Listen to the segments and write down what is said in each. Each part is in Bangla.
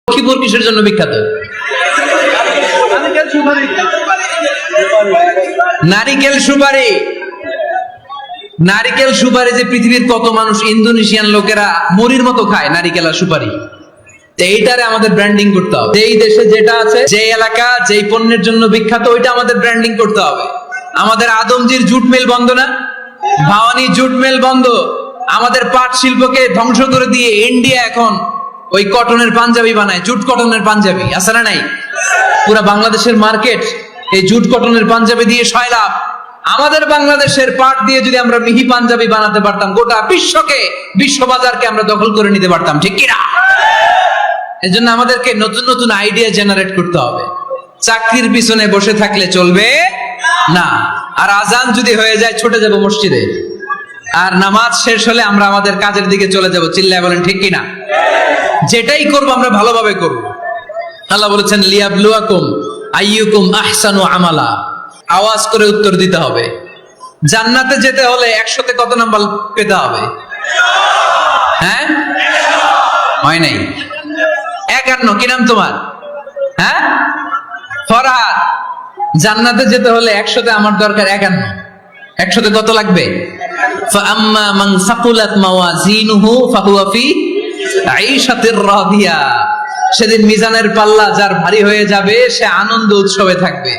লক্ষ্মীপুর কিসের জন্য বিখ্যাত? নারিকেল সুপারি। নারিকেল সুপারি যে পৃথিবীর কত মানুষ, ইন্দোনেশিয়ান লোকেরা মুড়ির মতো খায় নারিকেল আর সুপারি। এইটারে আমাদের ব্র্যান্ডিং করতে হবে। যেই দেশে যেটা আছে, যে এলাকা যেই পণ্যের জন্য বিখ্যাত, ওইটা আমাদের ব্র্যান্ডিং করতে হবে। আমাদের আদমজির জুট মিল বন্ধ না, ভাওয়ানি জুট মিল বন্ধ। আমাদের পাট শিল্পকে ধ্বংস করে দিয়ে ইন্ডিয়া এখন ওই কটনের পাঞ্জাবি বানায়, জুট কটনের পাঞ্জাবি। আছে না নাই? পুরা বাংলাদেশের মার্কেট এই জুট কটনের পাঞ্জাবি দিয়ে সয়লাভ। আমাদের বাংলাদেশের পাট দিয়ে যদি আমরা মিহি পাঞ্জাবি বানাতে পারতাম, গোটা বিশ্বকে, বিশ্ব বাজারকে আমরা দখল করে নিতে পারতাম, ঠিক কিনা? এর জন্য আমাদেরকে নতুন নতুন আইডিয়া জেনারেট করতে হবে। চাকরির পিছনে বসে থাকলে চলবে না। আর আজান যদি হয়ে যায় ছুটে যাব মসজিদে, আর নামাজ শেষ হলে আমরা আমাদের কাজের দিকে চলে যাব। চিল্লায় বলেন ঠিক কিনা? যেটাই করব আমরা ভালোভাবে করব। আল্লাহ বলেছেন লিয়াবলুয়াকুম আইয়ুকুম আহসানু আমালা। আওয়াজ করে উত্তর দিতে হবে। জান্নাতে যেতে হলে 100তে কত নাম্বার পেতে হবে? হ্যাঁ, হয় নাই 51। কি নাম তোমার? হ্যাঁ, ফরহাদ। জান্নাতে যেতে হলে 100তে আমার দরকার 51। 100তে কত লাগবে? ফাআম্মা মান সাকুলাত মাওয়াজিনুহু ফাহুয়া ফি আইশাতির রাদিয়া। সেদিন মিজানের পাল্লা যার ভারী হয়ে যাবে, সে আনন্দ উৎসবে থাকবে।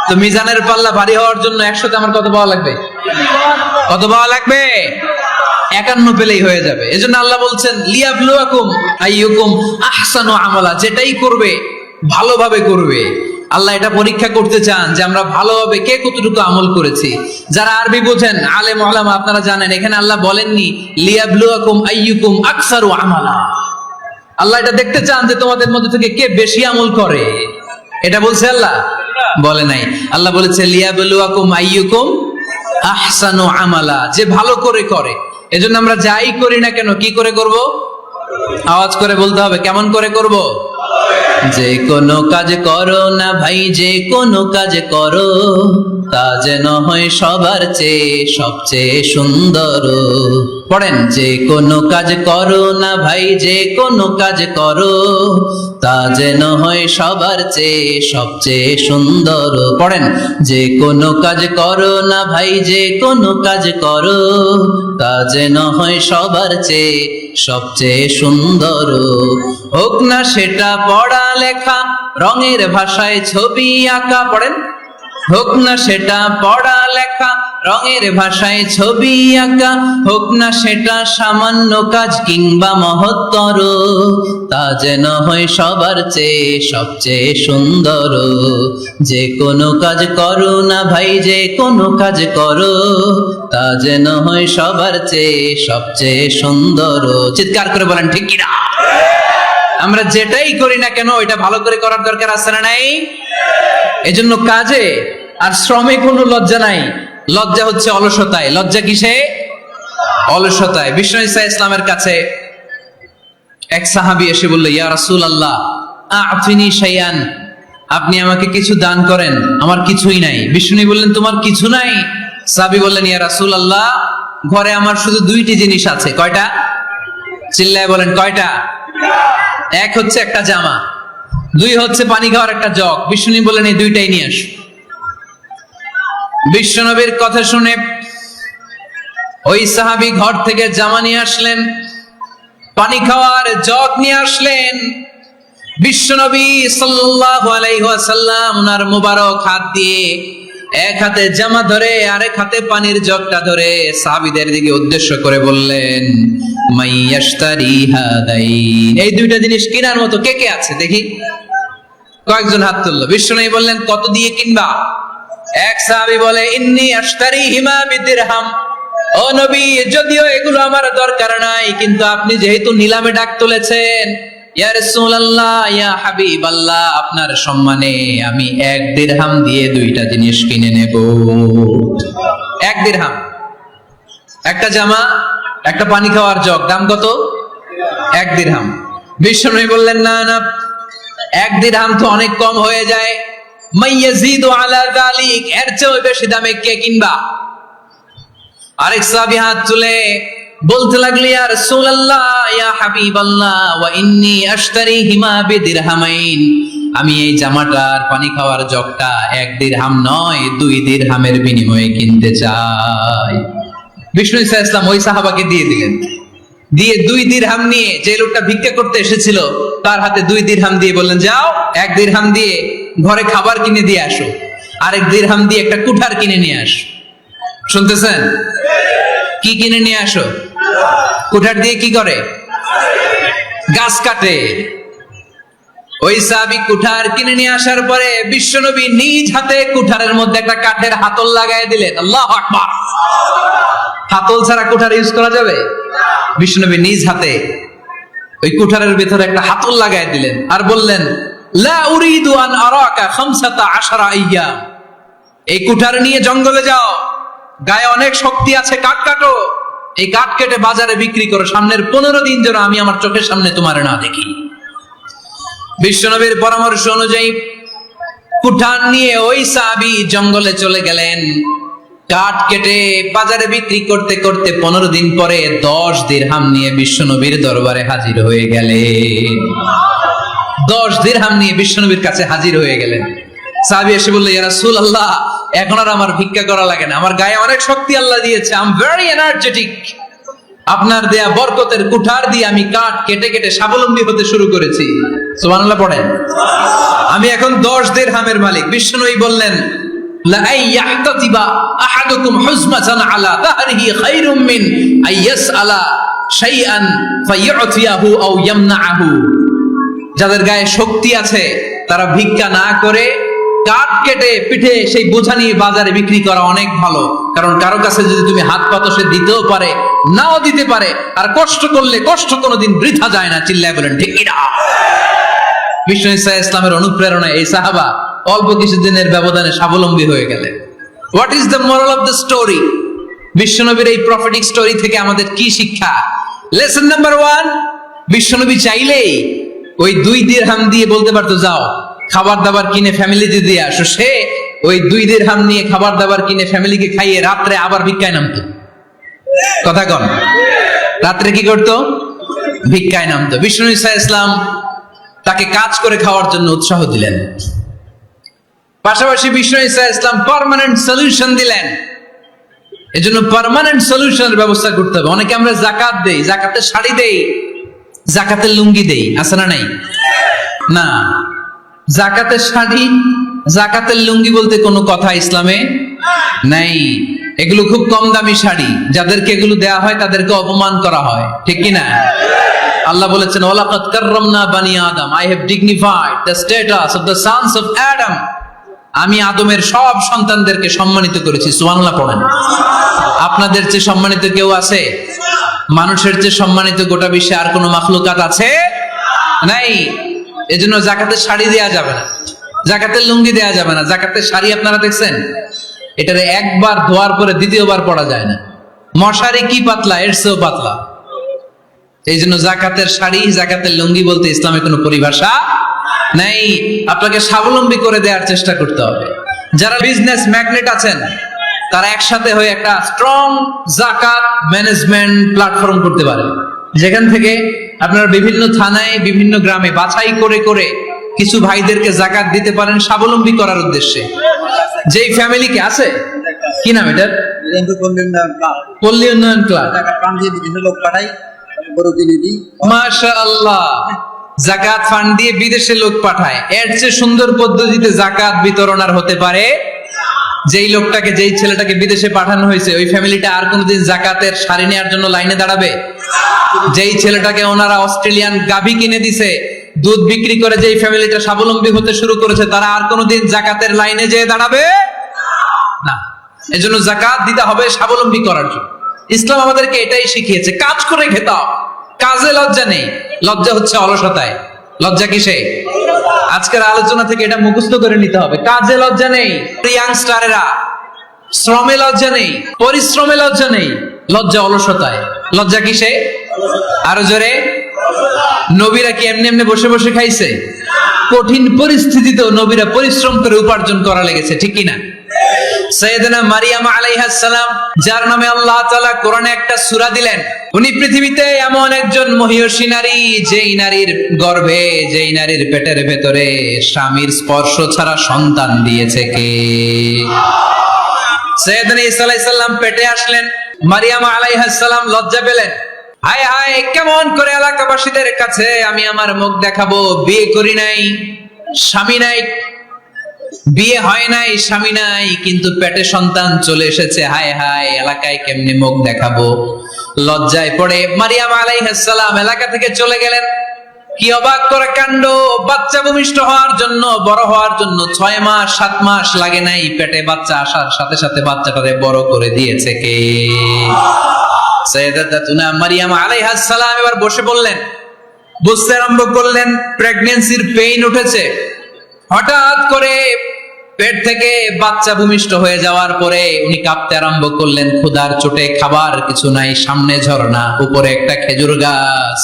তো মিজানের পাল্লা ভারী হওয়ার জন্য 100তে আমার কত পাওয়া লাগবে? কত পাওয়া লাগবে? 51 পেলেই হয়ে যাবে। এজন্য আল্লাহ বলছেন লিয়াবলুয়াকুম আইয়ুকুম আহসানু আমালা। যেটাই করবে ভালোভাবে করবে। আল্লাহ এটা পরীক্ষা করতে চান যে আমরা ভালোভাবে কে কতটুকু আমল করেছি। যারা আরবি বোঝেন, আলেম ওলামা, আপনারা জানেন এখানে আল্লাহ বলেননি লিয়াবলুয়াকুম আইয়ুকুম আকসারু আমালা। আল্লাহ এটা দেখতে চান যে তোমাদের মধ্যে থেকে কে বেশি আমল করে। এটা বলছে আল্লাহ? বলে নাই। আল্লাহ বলেছে লিয়াবলুয়াকুম আইয়ুকুম আহসানু আমালা, যে ভালো করে করে। এজন্য আমরা যাই করি না কেন কি করে করব? আওয়াজ করে বলতে হবে। কেমন করে করব? যে কোনো কাজ করো না ভাই, যে কোনো কাজ করো, তা যেন হয় সবার চেয়ে সবচেয়ে সুন্দর। পড়েন, যে কোনো কাজ করো না ভাই, যে কোনো কাজ করো, তা যেন হয় সবার চেয়ে সবচেয়ে সুন্দর। পড়েন, যে কোনো কাজ করো না ভাই, যে কোনো কাজ করো, তা যেন হয় সবার চেয়ে সবচেয়ে সুন্দর। হোক না সেটা পড়া লেখা, রঙের ভাষায় ছবি আঁকা। পড়েন, হোক না সেটা পড়া লেখা, রঙের ভাষায় ছবি আঁকা। হোক না সেটা সামান্য কাজ কিংবা মহত্তর, তা যেন হয় সবার চেয়ে সবচেয়ে সুন্দর। যে কোনো কাজ করো না ভাই, যে কোনো কাজ করো, তা যেন হয় সবার চেয়ে সবচেয়ে সুন্দর। চিৎকার করে বলেন ঠিক কিনা? আমরা যেটাই করি না কেন এটা ভালো করে করার দরকার আছে না নাই? এজন্য কাজে আর শ্রমে কোনো লজ্জা নাই। লজ্জা হচ্ছে অলসতায়। লজ্জা কিসে? অলসতায়। বিষ্ণু ঈসা ইসলামের কাছে এক সাহাবী এসে বলল, ইয়া রাসূলুল্লাহ আ'তিনি শাইআন, আপনি আমাকে কিছু দান করেন, আমার কিছুই নাই। বিষ্ণু বললেন, তোমার কিছু নাই? সাহাবী বললেন, ইয়া রাসূলুল্লাহ ঘরে আমার শুধু 2টি জিনিস আছে। কয়টা? চিল্লায় বলেন কয়টা? এক হচ্ছে একটা জামা, 2 হচ্ছে পানি খাওয়ার একটা জগ। বিষ্ণু বললেন, এই 2টাই নিয়ে আসো। বিশ্বনবীর কথা শুনে ওই সাহাবী ঘর থেকে জামা নিয়ে আসলেন, পানি খাওয়ার জগ নিয়ে আসলেন। বিশ্বনবী সাল্লাল্লাহু আলাইহি ওয়াসাল্লাম ওনার মুবারক হাত দিয়ে এক হাতে জামা ধরে আরেক হাতে পানির জগটা ধরে সাহাবীদের দিকে উদ্দেশ্য করে বললেন, মাইয়াশতারি হাদাইন, এই 2টা জিনিস কেনার মতো কে কে আছে দেখি? কয়েকজন হাত তুললো। বিশ্বনবী বললেন, কত দিয়ে কিনবা? এক সাহাবী বলে, ইন্নী আশতারিহিমা বিদিরহাম। ও নবী, যদিও এগুলো আমার দরকার নাই, কিন্তু আপনি যেহেতু নিলামে ডাক তুলেছেন, ইয়া রাসূলুল্লাহ, ইয়া হাবিবাল্লাহ, আপনার সম্মানে আমি 1 দিরহাম দিয়ে 2টা জিনিস কিনে নেব। 1 দিরহাম, একটা জামা, একটা পানি খাওয়ার জগ, দাম কত? 1 দিরহাম। বিশ্বনবী বললেন, না না, 1 দিরহাম তো অনেক কম হয়ে যায়। মাইয়াজিদু আলা যালিক, এর চেয়ে বেশি দামে কে কিনবা? আরেক সাহাবী হাত তুলে বলতে লাগলি ইয়া রাসূলুল্লাহ ইয়া হাবিবাল্লাহ ওয়া ইন্নী আশতারিহিমা বিদিরহামাইন, আমি এই জামাটার পানি খাওয়ার জগটা 1 দিরহাম নয় 2 দিরহামের বিনিময়ে কিনতে চাই। বিষ্ণু ঈসা ইসলাম ওই সাহাবাকে দিয়ে দিলেন, দিয়ে 2 দিরহাম নিয়ে যে লোকটা ভিক্ষা করতে এসেছিল তার হাতে 2 দিরহাম দিয়ে বললেন, যাও 1 দিরহাম দিয়ে ঘরে খাবার কিনে দিয়ে আসো, আরেক দিরহাম দিয়ে একটা কুঠার কিনে নিয়ে আসো। শুনতেছেন? কি কিনে নিয়ে আসো? কুঠার দিয়ে কি করে? গাছ কাটে। ওই সাহাবী কুঠার কিনে নিয়ে আসার পরে বিশ্বনবী নিজ হাতে কুঠারের মধ্যে একটা কাঠের হাতল লাগাই দিলেন। আল্লাহু আকবার। হাতল ছাড়া কুঠার ইউজ করা যাবে? বিশ্বনবী নিজ হাতে ওই কুঠারের ভিতরে একটা হাতল লাগাই দিলেন আর বললেন, লা উরিদু আন আরাকা 15 আইয়াম, এই কুঠার নিয়ে জঙ্গলে যাও, গায়ে অনেক শক্তি আছে, কাঠ কাটো, এই কাঠ কেটে বাজারে বিক্রি করো, সামনের 15 দিন যেন আমি আমার চোখের সামনে তোমার না দেখি। বিশ্বনবীর পরামর্শ অনুযায়ী কুঠার নিয়ে ওই সাহাবী জঙ্গলে চলে গেলেন। কাঠ কেটে বাজারে বিক্রি করতে করতে 15 দিন পরে 10 দিরহাম নিয়ে বিশ্বনবীর দরবারে হাজির হয়ে গেলেন। 10 দিরহাম নিয়ে বিশ্বনবীর কাছে হাজির হয়ে গেলেন। সাহাবী এসে বলল, ইয়া রাসূলুল্লাহ, এখন আর আমার ভিক্ষা করা লাগে না, আমার গায়ে অনেক শক্তি আল্লাহ দিয়েছে, আই এম ভেরি এনার্জেটিক, আপনার দেয়া বরকতের কুঠার দিয়ে আমি কাঠ কেটে কেটে স্বাবলম্বী হতে শুরু করেছি। সুবহানাল্লাহ পড়েন। আমি এখন 10 দিরহামের মালিক। বিশ্বনবী বললেন, লা আইয়াহতাতিবা আহাদুকুম হুজমাতান আলা যাহরিহি খায়রুম মিন আইয়াসআলা শাইআন ফায়ু'তিয়াহু আও ইয়ামনাহু, যাদের গায়ে শক্তি আছে তারা ভিক্ষা না করে কাঠ কেটে পিঠে সেই বোঝা নিয়ে বাজারে বিক্রি করা অনেক ভালো। কারণ কারো কাছে যদি তুমি হাত পাতো, সে দিতেও পারে নাও দিতে পারে, আর কষ্ট করলে কষ্ট কোনোদিন বৃথা যায় না। চিল্লায় বলেন ঠিক কিনা? বিষ্ণু ঈসা ইসলামের অনুপ্রেরণায় এই সাহাবা অল্প কিছুদিনের ব্যবধানে স্বাবলম্বী হয়ে গেলেন। What is the moral of the story? বিশ্বনবীর এই প্রফেটিক স্টোরি থেকে আমাদের কি শিক্ষা? লেসন নাম্বার 1, বিশ্বনবী চাইলেই ওই 2 দিরহাম দিয়ে বলতে পারতো, যাও খাবার দাবার কিনে ফ্যামিলিতে দিয়ে আসো। সে ওই 2 দিরহাম নিয়ে খাবার দাবার কিনে ফ্যামিলিকে খাইয়ে রাত্রে আবার ভিক্ষায় নামতো। কথা কন, রাত্রে কি করতো? ভিক্ষায় নামতো। বিষ্ণু ঈসা ইসলাম তাকে কাজ করে খাওয়ার জন্য উৎসাহ দিলেন। পাশাপাশি বিষ্ণু ঈসা ইসলাম পার্মানেন্ট সলিউশন দিলেন। এজন্য পার্মানেন্ট সলিউশনের ব্যবস্থা করতে হবে। অনেকে আমরা যাকাত দেই, যাকাতের শাড়ি দেই, যাকাতের লুঙ্গি দেই, আছে না নাই? না, যাকাতের শাড়ি যাকাতের লুঙ্গি বলতে কোনো কথা ইসলামে নাই। এগুলো খুব কম দামি শাড়ি, যাদেরকে এগুলো দেয়া হয় তাদেরকে অপমান করা হয়, ঠিক কি না? আল্লাহ বলেছেন, ওয়ালাকাদ কাররামনা বানি আদম, I have dignified the status of the sons of Adam, আমি আদমের সব সন্তানদেরকে সম্মানিত করেছি। সুবহানাল্লাহ পড়েন। আপনাদের চেয়ে সম্মানিত কেউ আছে? মানুষের চেয়ে সম্মানিত গোটা বিশ্বে আর কোনো মাখলুকাত আছে? নাই। এজন্য যাকাতের শাড়ি দেয়া যাবে না, যাকাতের লুঙ্গি দেয়া যাবে না। যাকাতের শাড়ি আপনারা দেখছেন, এটারে একবার ধোয়ার পরে দ্বিতীয়বার পরা যায় না। মশারি কি পাতলা, এর চেয়েও পাতলা। এই জন্য যাকাতের শাড়ি, যাকাতের লুঙ্গি বলতে ইসলামে কোনো পরিভাষা নাই। আপনাকে স্বাবলম্বী করে দেওয়ার চেষ্টা করতে হবে। যারা বিজনেস ম্যাগনেট আছেন, তারা একসাথে হয়ে একটা স্ট্রং যাকাত ম্যানেজমেন্ট প্ল্যাটফর্ম করতে পারে, যেখান থেকে আপনারা বিভিন্ন থানায়, বিভিন্ন গ্রামে বাছাই করে করে কিছু ভাইদেরকে যাকাত দিতে পারেন স্বাবলম্বী করার উদ্দেশ্যে। যেই ফ্যামিলিকে আছে, কি নাম এটার? পল্লী উন্নয়ন ক্লাব। মাশাআল্লাহ, যাকাত ফান্ড দিয়ে বিদেশে লোক পাঠায়। এর চেয়ে সুন্দর পদ্ধতিতে যাকাত বিতরণ আর হতে পারে? যেই লোকটাকে, যেই ছেলেটাকে বিদেশে পাঠানো হয়েছে, ওই ফ্যামিলিটা আর কোনোদিন যাকাতের শাড়ি নেওয়ার জন্য লাইনে দাঁড়াবে? যেই ছেলেটাকে ওনারা অস্ট্রেলিয়ান গাভী কিনে দিছে, দুধ বিক্রি করে যেই ফ্যামিলিটা স্বাবলম্বী হতে শুরু করেছে, তারা আর কোনোদিন যাকাতের লাইনে যেয়ে দাঁড়াবে না। এজন্য যাকাত দিতে হবে স্বাবলম্বী করার জন্য। ইসলাম আমাদেরকে এটাই শিখিয়েছে, কাজ করে খেতে হবে। কাজে লজ্জা নেই, লজ্জা হচ্ছে অলসতায়। লজ্জা কিসে? আজকের আলোচনা থেকে এটা মুখস্থ করে নিতে হবে। কাজে লজ্জা নেই, ইয়াংস্টারেরা শ্রমে লজ্জা নেই, পরিশ্রমে লজ্জা নেই, লজ্জা অলসতায়। লজ্জা কিসে? আরো জোরে। নবীরা কি এমনি এমনি বসে বসে খাইছে? কঠিন পরিস্থিতিতেও নবীরা পরিশ্রম করে উপার্জন করা লেগেছে, ঠিক কিনা? সাইয়েদনা মারিয়াম আলাইহিস সালাম, যার নামে আল্লাহ তাআলা কোরআনে একটা সূরা দিলেন, উনি পৃথিবীতে এমন একজন মহিয়সী নারী, যেই নারীর গর্ভে, যেই নারীর পেটের ভেতরে স্বামীর স্পর্শ ছাড়া সন্তান দিয়েছে কে? সাইয়েদনা ঈসা আলাইহিস সালাম পেটে আসলেন, মারিয়াম আলাইহিস সালাম লজ্জা পেলেন। হায় হায়, কেমন করে এলাকাবাসীদের কাছে আমি আমার মুখ দেখাবো? বিয়ে করি নাই, স্বামী নাই, বিয়ে হয় নাই, স্বামী নাই, কিন্তু পেটে সন্তান চলে এসেছে। হায় হায়, এলাকায় কেমনে মুখ দেখাবো? লজ্জায় পড়ে মারিয়াম আলাইহিস সালাম এলাকা থেকে চলে গেলেন। কি অবাক করা কাণ্ড! বাচ্চা ভূমিষ্ঠ হওয়ার জন্য, বড় হওয়ার জন্য 6 মাস 7 মাস লাগে নাই, পেটে বাচ্চা আসার সাথে সাথে বাচ্চাটাকে বড় করে দিয়েছে কে? সাইয়েদাতুনা মারিয়াম আলাইহিস সালাম এবার বসে বললেন, বুঝতে আরম্ভ করলেন প্রেগন্যান্সির পেইন উঠেছে। হঠাৎ করে পেট থেকে বাচ্চা ভূমিষ্ঠ হয়ে যাওয়ার পরে উনি কাঁপতে আরম্ভ করলেন। ক্ষুধার চোটে খাবার কিছু নাই, সামনে ঝর্ণা, উপরে একটা খেজুর গাছ।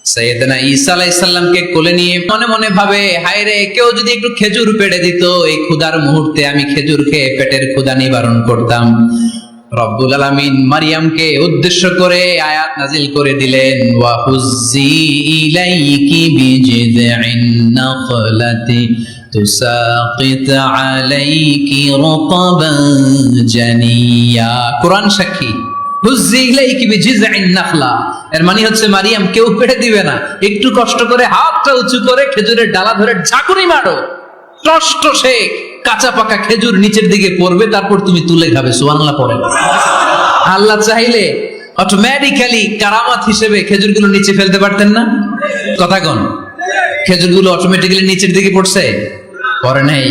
সাইয়েদনা ঈসা আলাইহিস সালামকে কোলে নিয়ে মনে মনে ভাবে, হায় রে, কেউ যদি একটু খেজুর পেড়ে দিত, এই ক্ষুধার মুহূর্তে আমি খেজুর খেয়ে পেটের ক্ষুধা নিবারণ করতাম। রব্বুল আলামিন মারিয়ামকে উদ্দেশ্য করে আয়াত নাজিল করে দিলেন, ওয়া হুজ্জি ইলাইকি বিজিযিন নাখলাতি তুসাকিত আলাইকি রতাবান জানিয়া। কোরআন সাক্ষী, হুজ্জি ইলাইকি বিজিযিন নাখলা, এর মানে হচ্ছে মারিয়াম, কেউ পেড়ে দিবে না, একটু কষ্ট করে হাতটা উঁচু করে খেজুরের ডালা ধরে ঝাঁকুনি মারো, কষ্ট সে কাঁচা পাকা খেজুর নিচের দিকে পড়বে, তারপর তুমি তুলে খাবে। সুবহানাল্লাহ পড়েন। আল্লাহ চাইলে অটোমেটিক্যালি কারামাত হিসেবে খেজুরগুলো নিচে ফেলতে পারতেন না? কথা কোন? খেজুরগুলো অটোমেটিক্যালি নিচের দিকে পড়ছে? পড়ে নাই।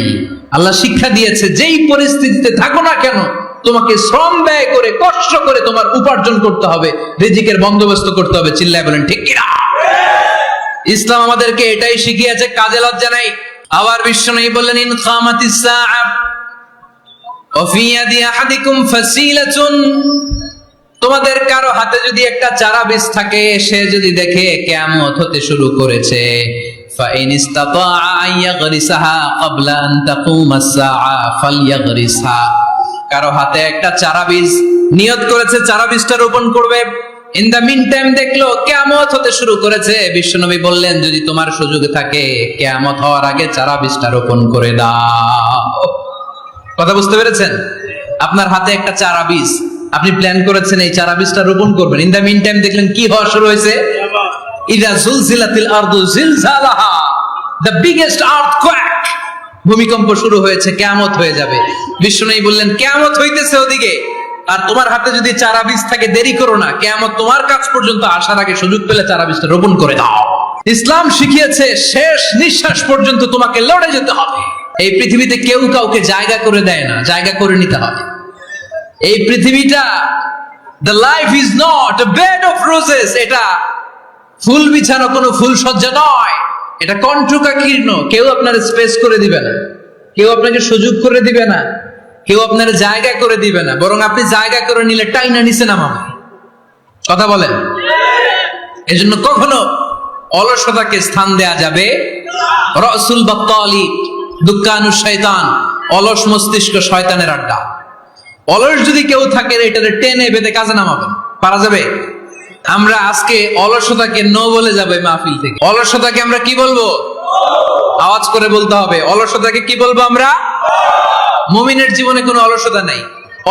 আল্লাহ শিক্ষা দিয়েছে, যেই পরিস্থিতিতে থাকো না কেন, তোমাকে শ্রম ব্যয় করে কষ্ট করে তোমার উপার্জন করতে হবে, রিজিকের বন্দোবস্ত করতে হবে। চিল্লায় বলেন ঠিক কিনা? ইসলাম আমাদেরকে এটাই শিখিয়েছে, কাজে লজ্জা নাই। আবার বিশ্বনবী বললেন, ইন কামাতিস সাআ ওয়া ফি ইয়াদি আহাদিকুম ফাসিলাতুন, তোমাদের কারো হাতে যদি একটা চারা বীজ থাকে, সে যদি দেখে কিয়ামত হতে শুরু করেছে, ফা ইন ইসতাতা আন ইয়াগরিসাহা ক্বাবলা আন তাকুমাস সাআ ফালইয়াগরিসহা, কারো হাতে একটা চারা বীজ নিয়ত করেছে, চারা বীজটা রোপণ করবে, ইন দা মিন টাইম দেখলো কিয়ামত হতে শুরু করেছে, বিশ্বনবী বললেন, যদি তোমার সুযোগ থাকে কিয়ামত হওয়ার আগে চারা বীজটা রোপণ করে দাও। কথা বুঝতে পেরেছেন? আপনার হাতে একটা চারা বীজ, আপনি প্ল্যান করেছেন এই চারা বীজটা রোপণ করবেন, ইন দা মিন টাইম দেখলেন কি হওয়া শুরু হয়েছে? ইদা জুলজিলাতিল আরদু জিলজালাহা, দ্য বিগেস্ট আর্থকোয়েক, ভূমিকম্প শুরু হয়েছে, কিয়ামত হয়ে যাবে। বিশ্বনবী বললেন, কিয়ামত হইতেছে ওদিকে, আর তোমার হাতে যদি চারা বীজ থাকে, দেরি করো না, কিয়ামত তোমার কাছ পর্যন্ত আসার আগে সুযোগ পেলে চারা বীজটা রোপণ করে দাও। ইসলাম শিখিয়েছে শেষ নিঃশ্বাস পর্যন্ত তোমাকে লড়ে যেতে হবে। এই পৃথিবীতে কেউ কাউকে জায়গা করে দেয় না, জায়গা করে নিতে হবে। এই পৃথিবীটা, the life is not a bed of roses, এটা ফুল বিছানো কোনো ফুল সজ্জা নয়, এটা কণ্ঠকাকীর্ণ। কেউ আপনার স্পেস করে দিবে না, কেউ আপনাকে সুযোগ করে দিবে না, কেউ আপনার জায়গা করে দিবে না, বরং আপনি জায়গা করে নিলে টাইনা নিচে নামাবে। কথা বলেন? এজন্য কখনো অলসতাকে স্থান দেয়া যাবে। রাসূল বাত্তালি, দুক্কানু শয়তান, অলস মস্তিষ্ক শয়তানের আড্ডা। অলস যদি কেউ থাকে, এটারে টেনে বেঁধে কাজে নামাবেন, পারা যাবে? আমরা আজকে অলসতাকে নো বলে যাবে মাহফিল থেকে। অলসতাকে আমরা কি বলবো? আওয়াজ করে বলতে হবে, অলসতাকে কি বলবো আমরা? মুমিনের জীবনে কোনো অলসতা নাই।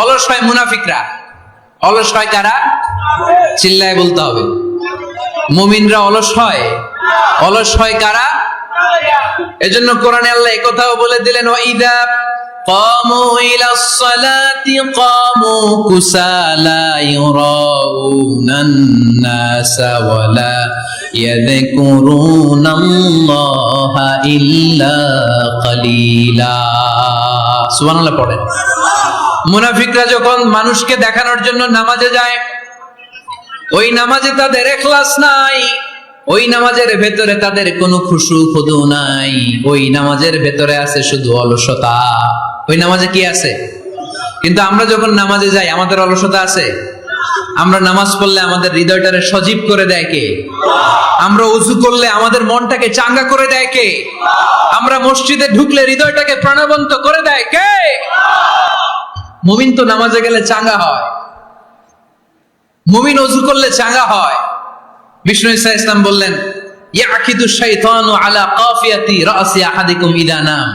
অলস হয় মুনাফিকরা। অলস হয় কারা? চিল্লায় বলতে হবে। মুমিনরা অলস হয়? অলস হয় কারা? এজন্য কোরআনে আল্লাহ একথাও বলে দিলেন, ওয়াইদা কামু ইলাস সালাতি কামু কুসালা ইউরাউনান নাসা ওয়ালা ইয়াযকুরুনাল্লাহা ইল্লা কালিলা। সুবহানাল্লাহ পড়েন। মুনাফিকরা যখন মানুষকে দেখানোর জন্য নামাজে যায়, ওই নামাজে তাদের ইখলাস নাই, ওই নামাজের ভেতরে তাদের কোনো খুশু খুদু নাই, ওই নামাজের ভেতরে আছে শুধু অলসতা। ওই নামাজে কি আছে? কিন্তু আমরা যখন নামাজে যাই, আমাদের অলসতা আছে? আমরা নামাজ পড়লে আমাদের হৃদয়টারে সজীব করে দেয় কে? আমরা ওযু করলে আমাদের মনটাকে চাঙ্গা করে দেয় কে? আমরা মসজিদে ঢুকলে হৃদয়টাকে প্রাণবন্ত করে দেয় কে? মুমিন তো নামাজে গেলে চাঙ্গা হয়, মুমিন ওযু করলে চাঙ্গা হয়। বিষ্ণু ঈসা ইসলাম বললেন, ইয়াকিদু শাইতানু আলা কাফিয়াতি রাসি আহাদিকুম ইদা নাম।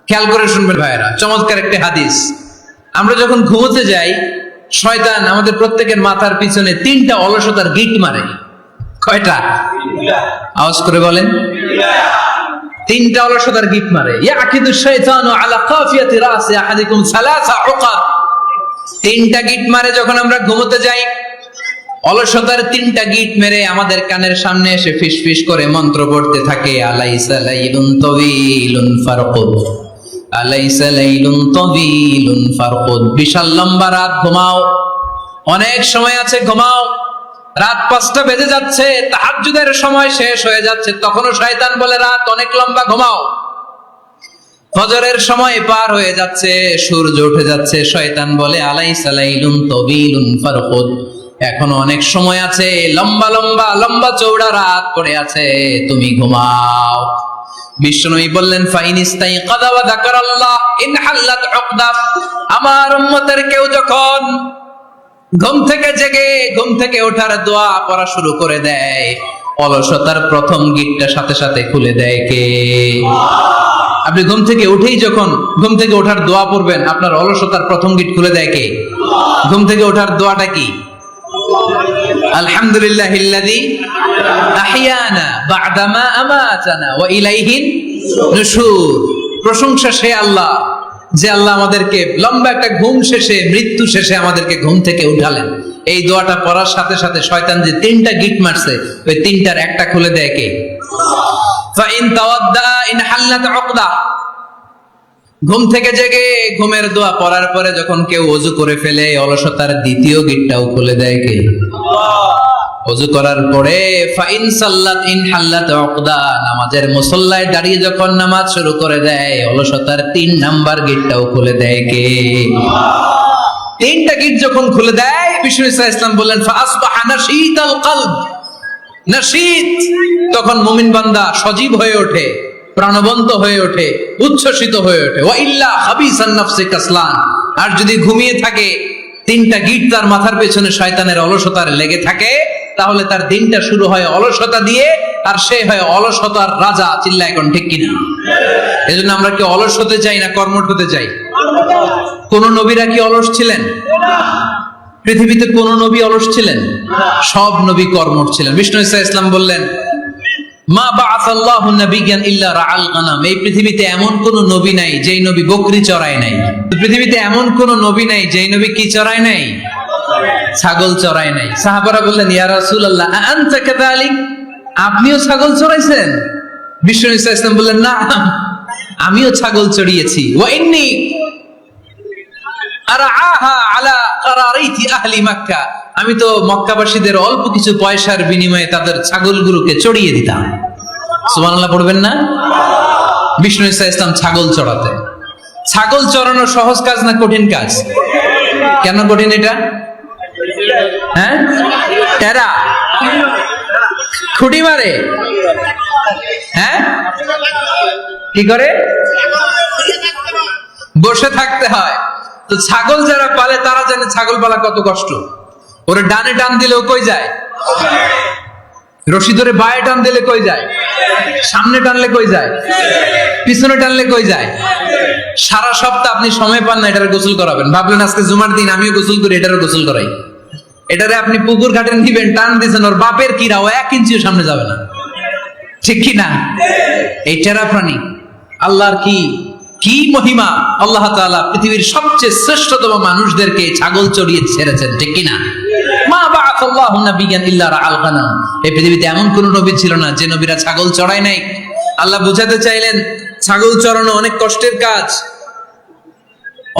খেয়াল করে শুনবেন ভাইরা, চমৎকার একটা হাদিস। আমরা যখন ঘুমোতে যাই, শয়তান আমাদের প্রত্যেকের মাথার পিছনে 3টা অলসতার গিট মারে। কয়টা? আওয়াজ করে বলেন। 3টা অলসতার গিট মারে। ইয়াকিদু শাইতানু আলা কাফিয়াতি রাসি আহাদিকুম সালাসা উকাদ। 3টা গিট মারে যখন আমরা ঘুমোতে যাই। অলসতার 3টা গিট মেরে আমাদের কানের সামনে এসে ফিসফিস করে মন্ত্র পড়তে থাকে, আলাইসা লাইলুন তাওয়িলুন ফারকুদ, আলাইসা লাইলুন তাওয়িলুন ফারকুদ। বিশাল লম্বা রাত, ঘুমাও। অনেক সময় আছে, ঘুমাও। রাত 5টা বেজে যাচ্ছে, তাহাজ্জুদের সময় শেষ হয়ে যাচ্ছে, তখনও শয়তান বলে রাত অনেক লম্বা, ঘুমাও। ফজরের সময় পার হয়ে যাচ্ছে, সূর্য উঠে যাচ্ছে, শয়তান বলে আলাইসা লাইলুন তাওয়িলুন ফারকুদ, এখনো অনেক সময় আছে, লম্বা লম্বা লম্বা চৌড়া রাত পড়ে আছে, তুমি ঘুমাও। বিশ্বনবী বললেন, ফাইনিস্তাইকাযা ওয়া যাকারাল্লাহ ইনহাল্লাত উকদা। আমার উম্মতের কেউ যখন ঘুম থেকে জেগে ঘুম থেকে ওঠার দোয়া পড়া শুরু করে দেয়, অলসতার প্রথম গিটটা সাথে সাথে খুলে দেয় কে? আপনি ঘুম থেকে উঠেই যখন ঘুম থেকে ওঠার দোয়া পড়বেন, আপনার অলসতার প্রথম গিট খুলে দেয় কে? ঘুম থেকে ওঠার দোয়াটা কি? আলহামদুলিল্লাহিল্লাযী আহইয়ানা বা'দা মা আমাতানা ওয়া ইলাইহিন নুশুর। প্রশংসা সে আল্লাহ, যে আল্লাহ আমাদেরকে লম্বা একটা ঘুম শেষে, মৃত্যু শেষে আমাদেরকে ঘুম থেকে উঠালেন। এই দোয়াটা পড়ার সাথে সাথে শয়তান যে 3টা গিট মারছে, ওই 3টার একটা খুলে দেয় কে? ফাইন তাওয়াদ্দা ইনহাল্লাত উকদা। ঘুম থেকে জেগে ঘুমের দোয়া পড়ার পরে যখন কেউ ওযু করে ফেলে, অলসতার দ্বিতীয় গিটটাও খুলে দেয় কে? ওযু করার পরে ফাইন সাল্লাত ইনহাল্লাত উকদা, নামাজের মুসল্লায় দাঁড়িয়ে যখন নামাজ শুরু করে দেয়, অলসতার 3 নাম্বার গিটটাও খুলে দেয় কে? 3টা গিট যখন খুলে দেয়, বিষ্ণু ঈসা ইসলাম বললেন, ফাসবাহা নাশীতাল কলব। নাশীত, তখন মুমিন বান্দা সজীব হয়ে ওঠে, প্রাণবন্ত হয়ে ওঠে, উচ্ছ্বসিত হয়ে ওঠে। ওয়া ইল্লা খাবিসান নাফসি কাসলান। আর যদি ঘুমিয়ে থাকে, 3টা গিট তার মাথার পেছনে শয়তানের অলসতার লেগে থাকে, তাহলে তার দিনটা শুরু হয় অলসতা দিয়ে, আর সে হয় অলসতার রাজা। চিল্লা এখন ঠিক কিনা? এজন্য আমরা কি অলস হতে চাই না কর্মঠ হতে চাই? কোন নবীরা কি অলস ছিলেন? পৃথিবীতে কোন নবী অলস ছিলেন? সব নবী কর্মঠ ছিলেন। বিষ্ণু ঈসা ইসলাম বললেন, মা বাআসাল্লাহু নাবিয়্যান ইল্লা রাআল গানাম। এই পৃথিবীতে এমন কোন নবী নাই যেই নবী বকরি চড়ায় নাই। পৃথিবীতে এমন কোন নবী নাই যেই নবী কি চড়ায় নাই? ছাগল চড়ায় নাই। সাহাবারা বললেন, ইয়া রাসূলুল্লাহ আনতা কাযালিক, আপনিও ছাগল চড়াইছেন? বিষ্ণু ঈসা ইসলাম বললেন, না, আমিও ছাগল চড়িয়েছি। ওয়া ইন্নী আরআহা আলা কারারিতি আহলি মক্কা, আমি তো মক্কাবাসীদের অল্প কিছু পয়সার বিনিময়ে তাদের ছাগলগুলোকে চড়িয়ে দিতাম। সুবহানাল্লাহ পড়বেন না? বিষ্ণু ঈসা ইসলাম ছাগল চড়াতেন। ছাগল চড়ানো সহজ কাজ না কঠিন কাজ? কেন কঠিন এটা? হ্যাঁ, টেরা খুঁটি মারে। হ্যাঁ, কি করে? বসে থাকতে হয়। তো ছাগল যারা পালে তারা জানে ছাগল পালা কত কষ্ট। ওরে ডানে টান দিলেও কই যায়? রশি ধরে বায়ে টান দিলে কই যায়? সামনে টানলে কই যায়? পিছনে টানলে কই যায়? সারা সপ্তাহ আপনি সময় পান না এটারে গোসল করাবেন। ভাবলেন আজকে জুমার দিন আমিও গোসল করি, এটারও গোসল করাই। এটারে আপনি পুকুর ঘাটে নিবেন, টান দিয়েছেন, ওর বাপের কিরা ও 1 ইঞ্চিও সামনে যাবে না। ঠিক কি না? এই টেরা প্রাণী আল্লাহর কি কি মহিমা! আল্লাহ তাআলা পৃথিবীর সবচেয়ে শ্রেষ্ঠতম মানুষদেরকে ছাগল চড়িয়ে ছেড়েছেন। ঠিক কি না? মা বাআসাল্লাহু নাবিয়্যান ইল্লা রাআল গানাম। এই পৃথিবীতে এমন কোন নবী ছিল না যে নবীরা ছাগল চড়ায় নাই। আল্লাহ বুঝাতে চাইলেন, ছাগল চড়ানো অনেক কষ্টের কাজ,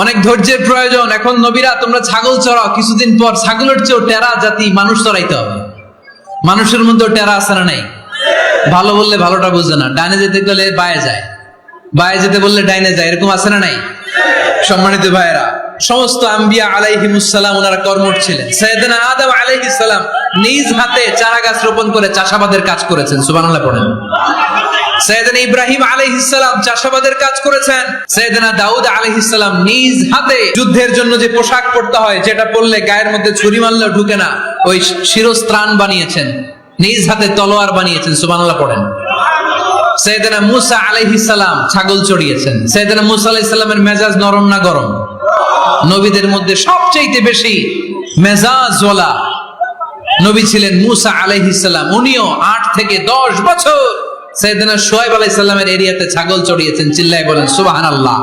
অনেক ধৈর্যের প্রয়োজন। এখন নবীরা তোমরা ছাগল চড়াও, কিছুদিন পর ছাগলের চেয়েও টেরা জাতি মানুষ চড়াইতে হবে। মানুষের মধ্যে টেরা আছে না নাই? ভালো বললে ভালোটা বুঝে না, ডানে যেতে গেলে বায়ে যায়, বায়ে যেতে বললে ডাইনে যায়, এরকম আছে না নাই? সম্মানিত ভাইয়েরা, সমস্ত আম্বিয়া আলাইহিমুস সালাম ওনারা কর্মঠ ছিলেন। সাইয়েদনা আদম আলাইহিস সালাম নিজ হাতে চারা গাছ রোপণ করে চাষাবাদের কাজ করেছেন, সুবহানাল্লাহ পড়েন। সাইয়েদনা ইব্রাহিম আলাইহিস সালাম চাষাবাদের কাজ করেছেন। সাইয়েদনা দাউদ আলাইহিস সালাম নিজ হাতে যুদ্ধের জন্য যে পোশাক পরতে হয়, যেটা পরলে গায়ের মধ্যে ছুরি মারলেও ঢুকে না, ওই শিরস্ত্রাণ বানিয়েছেন, নিজ হাতে তলোয়ার বানিয়েছেন, সুবহানাল্লাহ পড়েন। সাইয়েদনা মুসা আলাইহিস সালাম ছাগল চড়িয়েছেন। সাইয়েদনা মুসা আলাইহিস সালামের মেজাজ নরম না গরম? নবীদের মধ্যে সবচেয়ে বেশি মেজাজওয়ালা নবী ছিলেন মুসা আলাইহিস সালাম। উনিও 8 থেকে 10 বছর সাইয়েদনা শুআয়ব আলাইহিস সালামের এরিয়াতে ছাগল চড়িয়েছেন। চিল্লায় বলেন সুবহানাল্লাহ।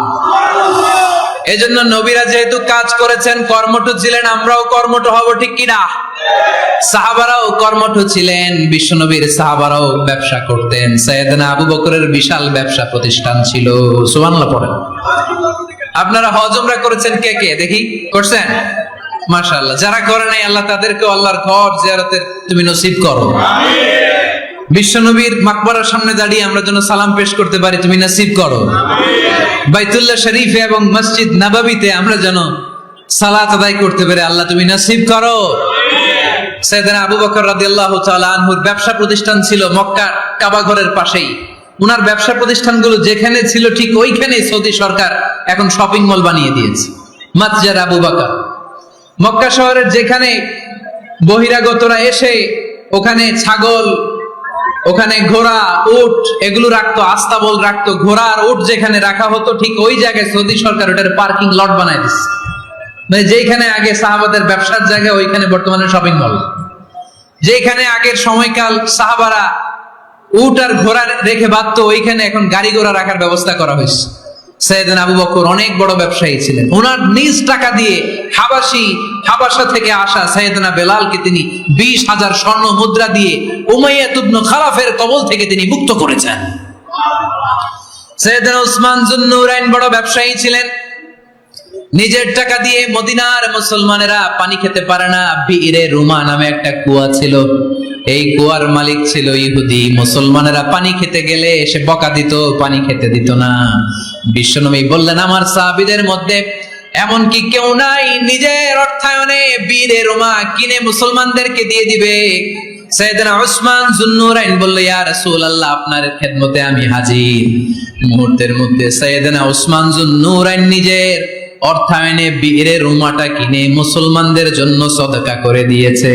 এজন্য নবীরা যেহেতু কাজ করেছেন, কর্মঠ ছিলেন, আমরাও কর্মঠ হব, ঠিক কিনা? সাহাবারাও কর্মঠ ছিলেন, বিশ্বনবীর সাহাবারাও ব্যবসা করতেন। সাইয়েদনা আবু বকরের বিশাল ব্যবসা প্রতিষ্ঠান ছিল, সুবহানাল্লাহ পড়েন। আপনারা হজ উমরা করেছেন কে কে দেখি? করছেন? মাশাআল্লাহ। যারা করে নাই আল্লাহ তাদেরকে আল্লাহর ঘর জিয়ারতের তুমি নসিব করো, আমিন। বিশ্বনবীর মাকবারার সামনে দাঁড়িয়ে আমরা যেন সালাম পেশ করতে পারি, তুমি নসিব করো, আমিন। বাইতুল্লাহ শরীফে এবং মসজিদ নববীতে আমরা যেন সালাত আদায় করতে পারি, আল্লাহ তুমি নসিব করো, আমিন। সাইয়েদনা আবু বকর রাদিয়াল্লাহু তাআলা আনহুর ব্যবসা প্রতিষ্ঠান ছিল মক্কা কাবা ঘরের পাশেই। উনার ব্যবসা প্রতিষ্ঠানগুলো যেখানে ছিল ঠিক ওইখানেই সৌদি সরকার এখন শপিং মল বানিয়ে দিয়েছে, মাতজার আবু বকর। মক্কা শহরের যেখানে বহিরাগতরা এসে ওখানে ছাগল, ওখানে ঘোড়া, উট এগুলো রাখতো, আস্তাবল রাখতো, ঘোড়া আর উট যেখানে রাখা হতো ঠিক ওই জায়গায় সৌদি সরকার ওটার পার্কিং লট বানায় দিচ্ছে। মানে যেখানে আগে সাহাবাদের ব্যবসার জায়গা, ওইখানে বর্তমানে শপিং মল। যেখানে আগের সময়কাল সাহাবারা উট আর ঘোড়া রেখে বাঁধতো, ওইখানে এখন গাড়ি ঘোড়া রাখার ব্যবস্থা করা হয়েছে। সাইয়েদনা আবু বকর অনেক বড় ব্যবসায়ী ছিলেন। ওনার নিজ টাকা দিয়ে হাবাসা থেকে আসা সাইয়েদনা বেলালকে তিনি 20,000 স্বর্ণ মুদ্রা দিয়ে উমাইয়া ইবনে খালাফের কবল থেকে তিনি মুক্ত করেছেন। সাইয়েদনা উসমান যুন্নুরাইন বড় ব্যবসায়ী ছিলেন। নিজের টাকা দিয়ে মদিনার মুসলমানেরা পানি খেতে পারে না, বিইরে রুমা নামে একটা কুয়া ছিল, এই কুয়ার মালিক ছিল ইহুদি। মুসলমানেরা পানি খেতে গেলে এসে বকা দিত, পানি খেতে দিত না। বিশ্বনবী বললেন, আমার সাহাবীদের মধ্যে এমন কি কেউ নাই নিজের অর্থায়নে বিইরে রুমা কিনে মুসলমানদেরকে দিয়ে দিবে? সাইয়েদনা উসমান যুন্নুরাইন বলল, ইয়া রাসূলুল্লাহ, আপনার খেদমতে আমি হাজির। মুহূর্তের মধ্যে সাইয়েদনা উসমান যুন্নুরাইন নিজের অর্থায়নে বিইরে রুমাটা কিনে মুসলমানদের জন্য সদকা করে দিয়েছে।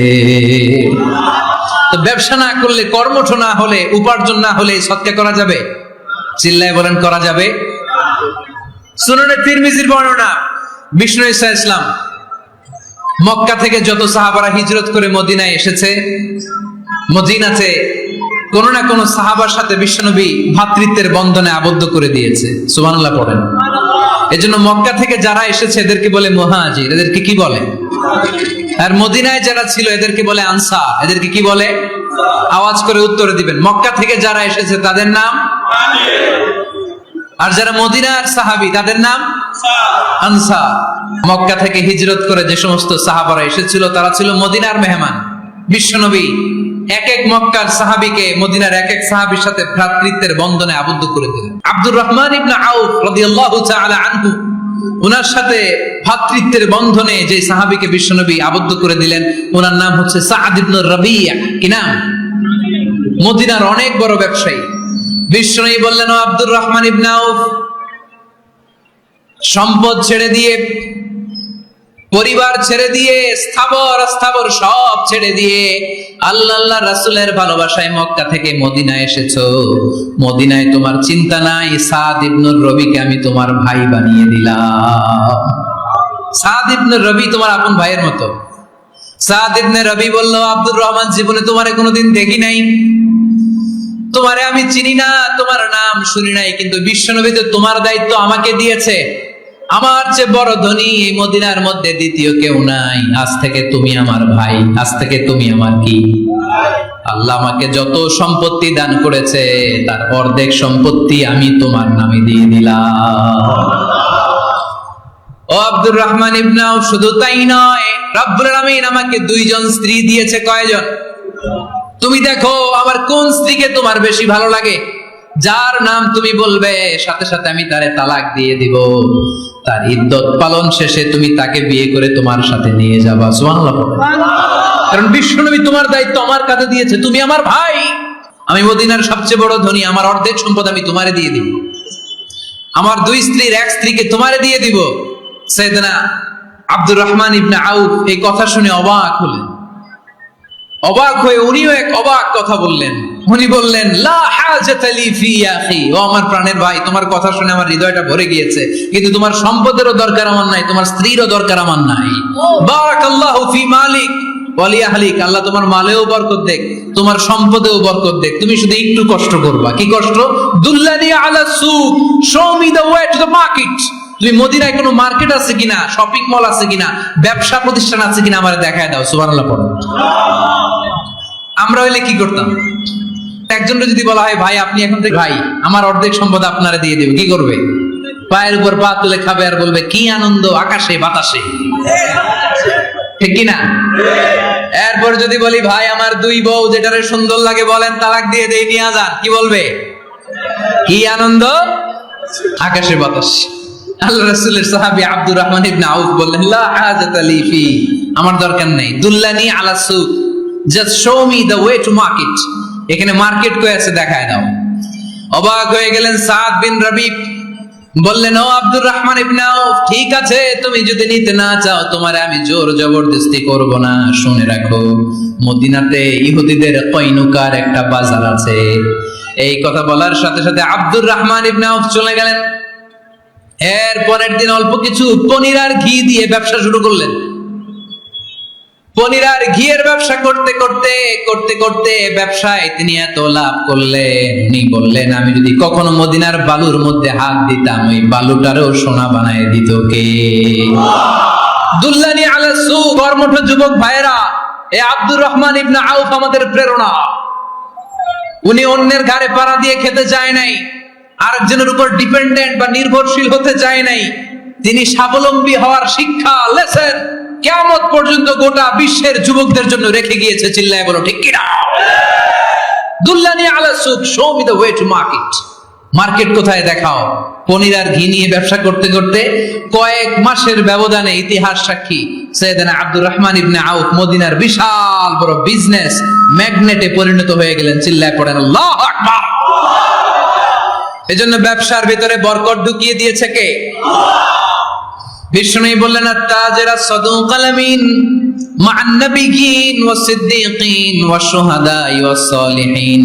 তো ব্যবসা না করলে, কর্মঠ না হলে, উপার্জন না হলে সদকা করা যাবে? চিল্লায় বলেন, করা যাবে? সুনানে তিরমিজির বর্ণনা, বিষ্ণু ঈসা ইসলাম মক্কা থেকে যত সাহাবারা হিজরত করে মদিনায় এসেছে, মদিনাতে কোন না কোন সাহাবার সাথে বিশ্বনবী ভ্রাতৃত্বের বন্ধনে আবদ্ধ করে দিয়েছে, সুবহানাল্লাহ পড়েন। এজন্য মক্কা থেকে যারা এসেছে এদেরকে বলে মুহাজির, এদেরকে কি বলে? আর মদিনায় যারা ছিল এদেরকে বলে আনসার, এদেরকে কি বলে? আওয়াজ করে উত্তরে দিবেন। মক্কা থেকে যারা এসেছে তাদের নাম মুহাজির, আর যারা মদিনার সাহাবী তাদের নাম আনসার। মক্কা থেকে হিজরত করে যে সমস্ত সাহাবারা এসেছিল তারা ছিল মদিনার মেহমান। বিশ্বনবী এক এক মক্কার সাহাবীকে মদিনার এক এক সাহাবীর সাথে ভ্রাতৃত্বের বন্ধনে আবদ্ধ করে দিলেন। আব্দুর রহমান ইবনে আউফ রাদিয়াল্লাহু তাআলা আনহু, ওনার সাথে ভ্রাতৃত্বের বন্ধনে যে সাহাবীকে বিশ্বনবী আবদ্ধ করে দিলেন, ওনার নাম হচ্ছে সাআদ ইবনে রাবিয়া। কি নাম? মদিনার অনেক বড় ব্যবসায়ী। বিশ্বনবী বললেন, ও আব্দুর রহমান ইবনে আউফ, সম্পদ ছেড়ে দিয়ে, পরিবার ছেড়ে দিয়ে, স্থাবর সব ছেড়ে দিয়ে আল্লাহ রাসূলের ভালোবাসায় মক্কা থেকে মদিনায় এসেছো। মদিনায় তোমার চিন্তা নাই, সাদ ইবনে রবিকে আমি তোমার ভাই বানিয়ে দিলাম। সাদ ইবনে রবি তোমার আপন ভাইয়ের মতো। সাদ ইবনে রবি বলল, আব্দুর রহমান, জীবনে তোমারে কোনোদিন দেখি নাই, তোমারে আমি চিনি না, তোমার নাম শুনি নাই, কিন্তু বিশ্বনবী তো তোমার দায়িত্ব আমাকে দিয়েছে। আমার চেয়ে বড় ধনী এই মদিনার মধ্যে দ্বিতীয় কেউ নাই। আজ থেকে তুমি আমার ভাই, আজ থেকে তুমি আমার কি? আল্লাহ আমাকে যত সম্পত্তি দান করেছে তার অর্ধেক সম্পত্তি আমি তোমার নামে দিয়ে দিলাম। ও আব্দুর রহমান ইবনে আউফ, শুধু তাই নয়, রব্বুল আলামিন আমাকে 2 জন স্ত্রী দিয়েছে। কয়জন? তুমি দেখো আমার কোন স্ত্রীকে তোমার বেশি ভালো লাগে, যার নাম তুমি বলবে সাথে সাথে আমি তারে তালাক দিয়ে দিব। তার ইদ্দত পালন শেষে তুমি তাকে বিয়ে করে তোমার সাথে নিয়ে যাবা। সুবহানাল্লাহ। কারণ বিশ্বনবী তোমার দায়িত্ব আমার কাছে দিয়েছে, তুমি আমার ভাই, আমি মদিনার সবচেয়ে বড় ধনী, আমার অর্ধেক সম্পদ আমি তোমারে দিয়ে দিব, আমার 2 স্ত্রীর 1 স্ত্রীকে তোমারে দিয়ে দিব। সাইয়েদনা আব্দুর রহমান ইবনে আউফ এই কথা শুনে অবাক হলেন। অবাক হয়ে উনিও এক অবাক কথা বললেন। উনি বললেন, লা হাজাতা লি ফি ইয়া আখি, ও আমার প্রাণের ভাই, তোমার কথা শুনে আমার হৃদয়টা ভরে গিয়েছে, কিন্তু তোমার সম্পদেরও দরকার আমার নাই, তোমার স্ত্রীরও দরকার আমার নাই। বারাকাল্লাহু ফি মালিক ওয়া লি আহলিক, আল্লাহ তোমার মালেও বরকত দেখ, তোমার সম্পদেও বরকত দেখ, তুমি শুধু একটু কষ্ট করবা। কি কষ্ট? দুল্লানি আলা সুক, show me the way to the market. তুমি মদিনায় কোনো মার্কেট আছে কিনা, শপিং মল আছে কিনা, ব্যবসা প্রতিষ্ঠান আছে কিনা আমারে দেখায় দাও। সুবহানাল্লাহ পড়ো। আমরা হইলে কি করতাম? একজনকে যদি বলা হয়, ভাই আপনি এখন থেকে ভাই, আমার অর্ধেক সম্পদ আপনারে দিয়ে দেব, কি করবে? পায়ের উপর পা তুলে খাবে আর বলবে, কি আনন্দ আকাশে বাতাসে, ঠিক কিনা? এরপর যদি বলি, ভাই আমার 2 বউ, যেটারে সুন্দর লাগে বলেন তালাক দিয়ে দেই, নিয়ে যান, কি বলবে? কি আনন্দ আকাশে বাতাসে। আল্লাহ রাসূলের সাহাবী আব্দুর রহমান ইবনে আউফ বললেন, লা হাজাতা লি ফি, আমার দরকার নেই। দুল্লানি আলা সুক, just show me the way to market, এখানে মার্কেট কই আছে দেখায় দাও। অবাক হয়ে গেলেন সাদ বিন রাবিব, বললেন, ও আব্দুর রহমান ইবনে আউফ, ঠিক আছে, তুমি যদি নিতে না চাও তোমারে আমি জোর জবরদস্তি করব না। শুনে রাখো, মদিনাতে ইহুদিদের কয়নুকার একটা বাজার আছে। এই কথা বলার সাথে সাথে আব্দুর রহমান ইবনে আউফ চলে গেলেন। এর পরের দিন অল্প কিছু পনির আর ঘি দিয়ে ব্যবসা শুরু করলেন। পনির আর ঘিয়ের ব্যবসা করতে করতে করতে করতে ব্যবসায় তিনি এত লাভ করলেন, উনি বললেন, আমি যদি কখনো মদিনার বালুর মধ্যে হাত দিতাম, ওই বালুটারও সোনা বানায় দিত কে? দুল্লানি আলা সুক। কর্মঠ যুবক ভাইরা, এ আব্দুর রহমান ইবনে আউফ আমাদের প্রেরণা। উনি অন্যের ঘাড়ে পাড়া দিয়ে খেতে চায় নাই, আরেকজনের উপর ডিপেন্ডেন্ট বা নির্ভরশীল হতে চায় নাই। তিনি স্বাবলম্বী হওয়ার শিক্ষা, লেসন কিয়ামত পর্যন্ত গোটা বিশ্বের যুবকদের জন্য রেখে গিয়েছে। চিল্লায় বলো ঠিক কিনা? দুল্লানি আলা সুক, show me the way to market. Market কোথায় দেখাও। পনির আর ঘি নিয়ে ব্যবসা করতে করতে কয়েক মাসের ব্যবধানে ইতিহাস সাক্ষী সাইয়েদনা আব্দুর রহমান ইবনে আউফ মদিনার বিশাল বড় বিজনেস ম্যাগনেটে পরিণত হয়ে গেলেন। চিল্লায় পড়েন আল্লাহু আকবার। এজন্য ব্যবসার ভিতরে বরকত ঢুকিয়ে দিয়েছে কে? বিষ্ণুই বললেন, আত-তাজিরা সাদুকাল আমিন মা'আন নাবিয়্যিন ওয়াস সিদ্দীকিন ওয়াশ শুহাদা'i ওয়াস সালিহিন।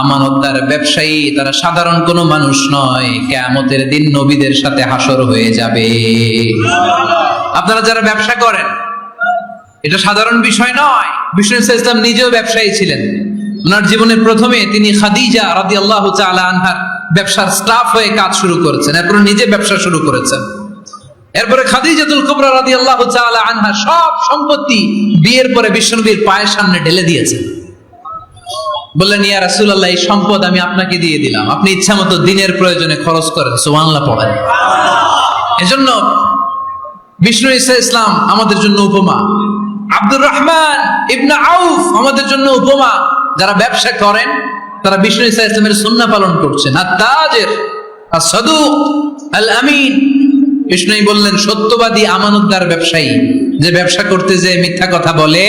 আমানতদার ব্যবসায়ী তারা সাধারণ কোনো মানুষ নয়, কিয়ামতের দিন নবীদের সাথে হাসর হয়ে যাবে। আপনারা যারা ব্যবসা করেন, এটা সাধারণ বিষয় নয়। বিষ্ণু সাল্লাল্লাহু আলাইহি ওয়াসাল্লাম নিজেও ব্যবসায়ী ছিলেন। ওনার জীবনের প্রথমে তিনি খাদিজা রাদিয়াল্লাহু তাআলা আনহার ব্যবসার স্টাফ হয়ে কাজ শুরু করেছেন, এরপর নিজে ব্যবসা শুরু করেছেন। এরপরে খাদিজাতুল কুবরা রাদিয়াল্লাহু তাআলা আনহা সব সম্পত্তি বিয়ের পরে বিশ্বনবীর পায়ের সামনে ঢেলে দিয়েছেন। বললেন, ইয়া রাসূলুল্লাহ, এই সম্পদ আমি আপনাকে দিয়ে দিলাম, আপনি ইচ্ছামতো দিনের প্রয়োজনে খরচ করেন। সুবহানাল্লাহ পড়েন। এজন্য বিষ্ণু ঈসা ইসলাম আমাদের জন্য উপমা, আব্দুর রহমান ইবনে আউফ আমাদের জন্য উপমা। যারা ব্যবসা করেন তারা বিষ্ণু ঈসা ইসলামের সুন্নাহ পালন করছেন। আত-তাজির আস-সাদুক আল-আমিন। বিষ্ণুই বললেন, সত্যবাদী আমানতদার ব্যবসায়ী, যে ব্যবসা করতে যে মিথ্যা কথা বলে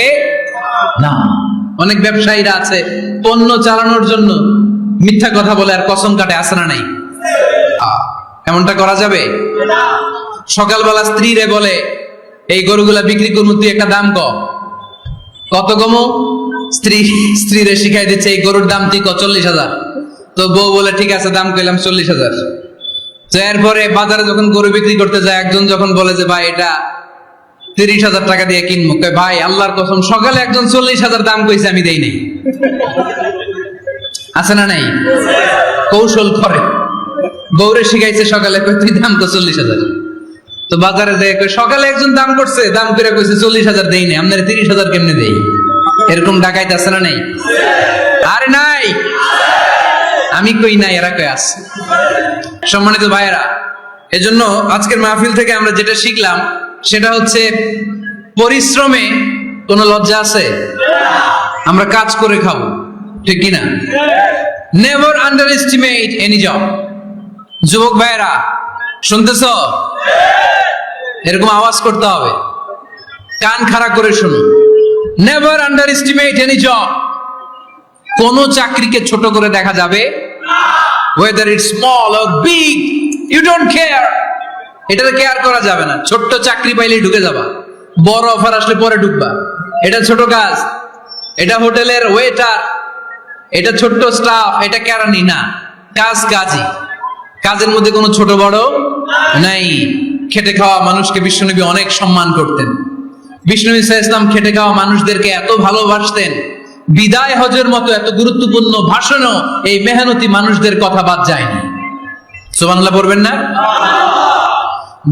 না। অনেক ব্যবসায়ীরা আছে পণ্য চালানোর জন্য মিথ্যা কথা বলে আর কসম কাটে, আছে না নাই? এমনটা করা যাবে? সকালবেলা স্ত্রীরে বলে, এই গরুগুলা বিক্রি করবো, তুই একটা দাম কত কমো? স্ত্রীরে শিখাই দিচ্ছে, এই গরুর দাম তুই 40,000। তো বউ বলে, ঠিক আছে, দাম কইলাম 40,000। তো এরপরে বাজারে যখন গরু বিক্রি করতে যায়, একজন যখন বলে যে ভাই এটা 30,000 টাকা দিয়ে কিনবো, ভাই আল্লাহর কসম সকালে একজন 40,000 দাম কইছে, আমি দেই নাই। আছে না নাই? কৌশল করে বউরে শিখাইছে, সকালে তুই দাম তো 40,000। তো বাজারে যায়, সকালে একজন দাম করছে, দাম করে কইছে 40,000 দেই নাই, আপনার 30,000 কেমনে দেই? এরকম ডাকাইত আছে না নাই? আরে নাই, আমি কই নাই, এরা কই আছে। সম্মানিত ভাইয়েরা, এজন্য আজকের মাহফিল থেকে আমরা যেটা শিখলাম সেটা হচ্ছে, পরিশ্রমে কোনো লজ্জা আছে? আমরা কাজ করে খাবো, ঠিক কিনা? Never under estimate any job. যুবক ভাইয়েরা শুনতেছ? এরকম আওয়াজ করতে হবে, কান খাড়া করে শুনো। Never under estimate any job. কোন চাকরিকে ছোট করে দেখা যাবে, whether it's small or big, you don't care. এটাতে কেয়ার করা যাবে না। ছোট্ট চাকরি পাইলেই ঢুকে যাবা, বড় অফার আসলে পরে ঢুকবা। এটা ছোট কাজ, এটা হোটেলের ওয়েটার, এটা ছোট্ট স্টাফ, এটা কেরানি না, কাজ কাজই। কাজের মধ্যে কোনো ছোট বড় নাই। খেটে খাওয়া মানুষকে বিশ্বনবী অনেক সম্মান করতেন। বিষ্ণু ঈসা ইসলাম খেটে খাওয়া মানুষদেরকে এত ভালোবাসতেন, বিদায় হজের মতো এত গুরুত্বপূর্ণ ভাষণও এই মেহনতি মানুষদের কথা বাদ যায়নি। সুবহানাল্লাহ পড়বেন না?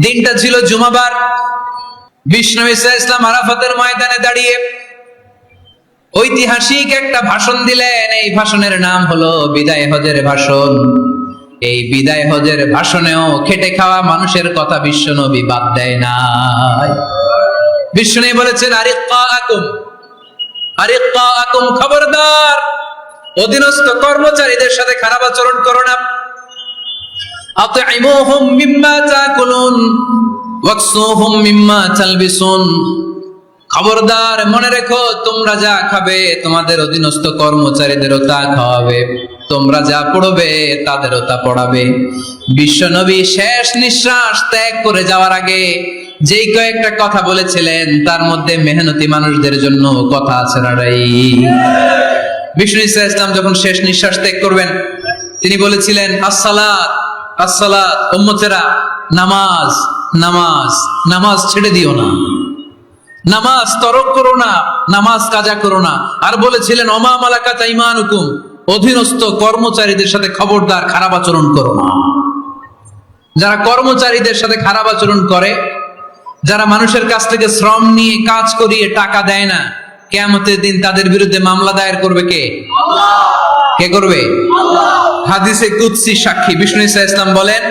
দিনটা ছিল জুমাবার। বিষ্ণু ঈসা ইসলাম আরাফাতের ময়দানে দাঁড়িয়ে ঐতিহাসিক একটা ভাষণ দিলেন। এই ভাষণের নাম হলো বিদায় হজের ভাষণ। এই বিদায় হজের ভাষণেও খেটে খাওয়া মানুষের কথা বিশ্বনবী বাদ দেয় নাই। বিশ্বনবী বলেছেন, আরিক্কাকুম, খবরদার, অধীনস্থ কর্মচারীদের সাথে খারাপ আচরণ করো না। আতঈমুহুম মিম্মা তাকুলুন ওয়াকসুহুম মিম্মা তালবিসুন। খবরদার, মনে রেখো, তোমরা যা খাবে তোমাদের অধীনস্থ কর্মচারীদেরও তা খাওয়াবে, তোমরা যা পড়বে তাদেরও তা পড়াবে। বিশ্বনবী শেষ নিঃশ্বাস ত্যাগ করে যাওয়ার আগে যেই কয়েকটা কথা বলেছিলেন তার মধ্যে মেহনতি মানুষদের জন্য কথা আছে না নাই? বিষ্ণু ঈসা ইসলাম যখন শেষ নিঃশ্বাস ত্যাগ করবেন, তিনি বলেছিলেন, আসসালাত আসসালাত, উম্মতেরা, নামাজ নামাজ নামাজ ছেড়ে দিও না, নামাজ তরক করো না, নামাজ কাজা করো না। আর বলেছিলেন, ওমা মালাকাত আইমানুকুম, অধীনস্থ কর্মচারীদের সাথে খবরদার খারাপ আচরণ করো না। যারা কর্মচারীদের সাথে খারাপ আচরণ করে, যারা মানুষের কাছ থেকে শ্রম নিয়ে কাজ করিয়ে টাকা দেয় না, কিয়ামতের দিন তাদের বিরুদ্ধে মামলা দায়ের করবে কে? কে করবে? হাদিসে কুদসি সাক্ষী বিষ্ণু ঈসা ইসলাম বলেন,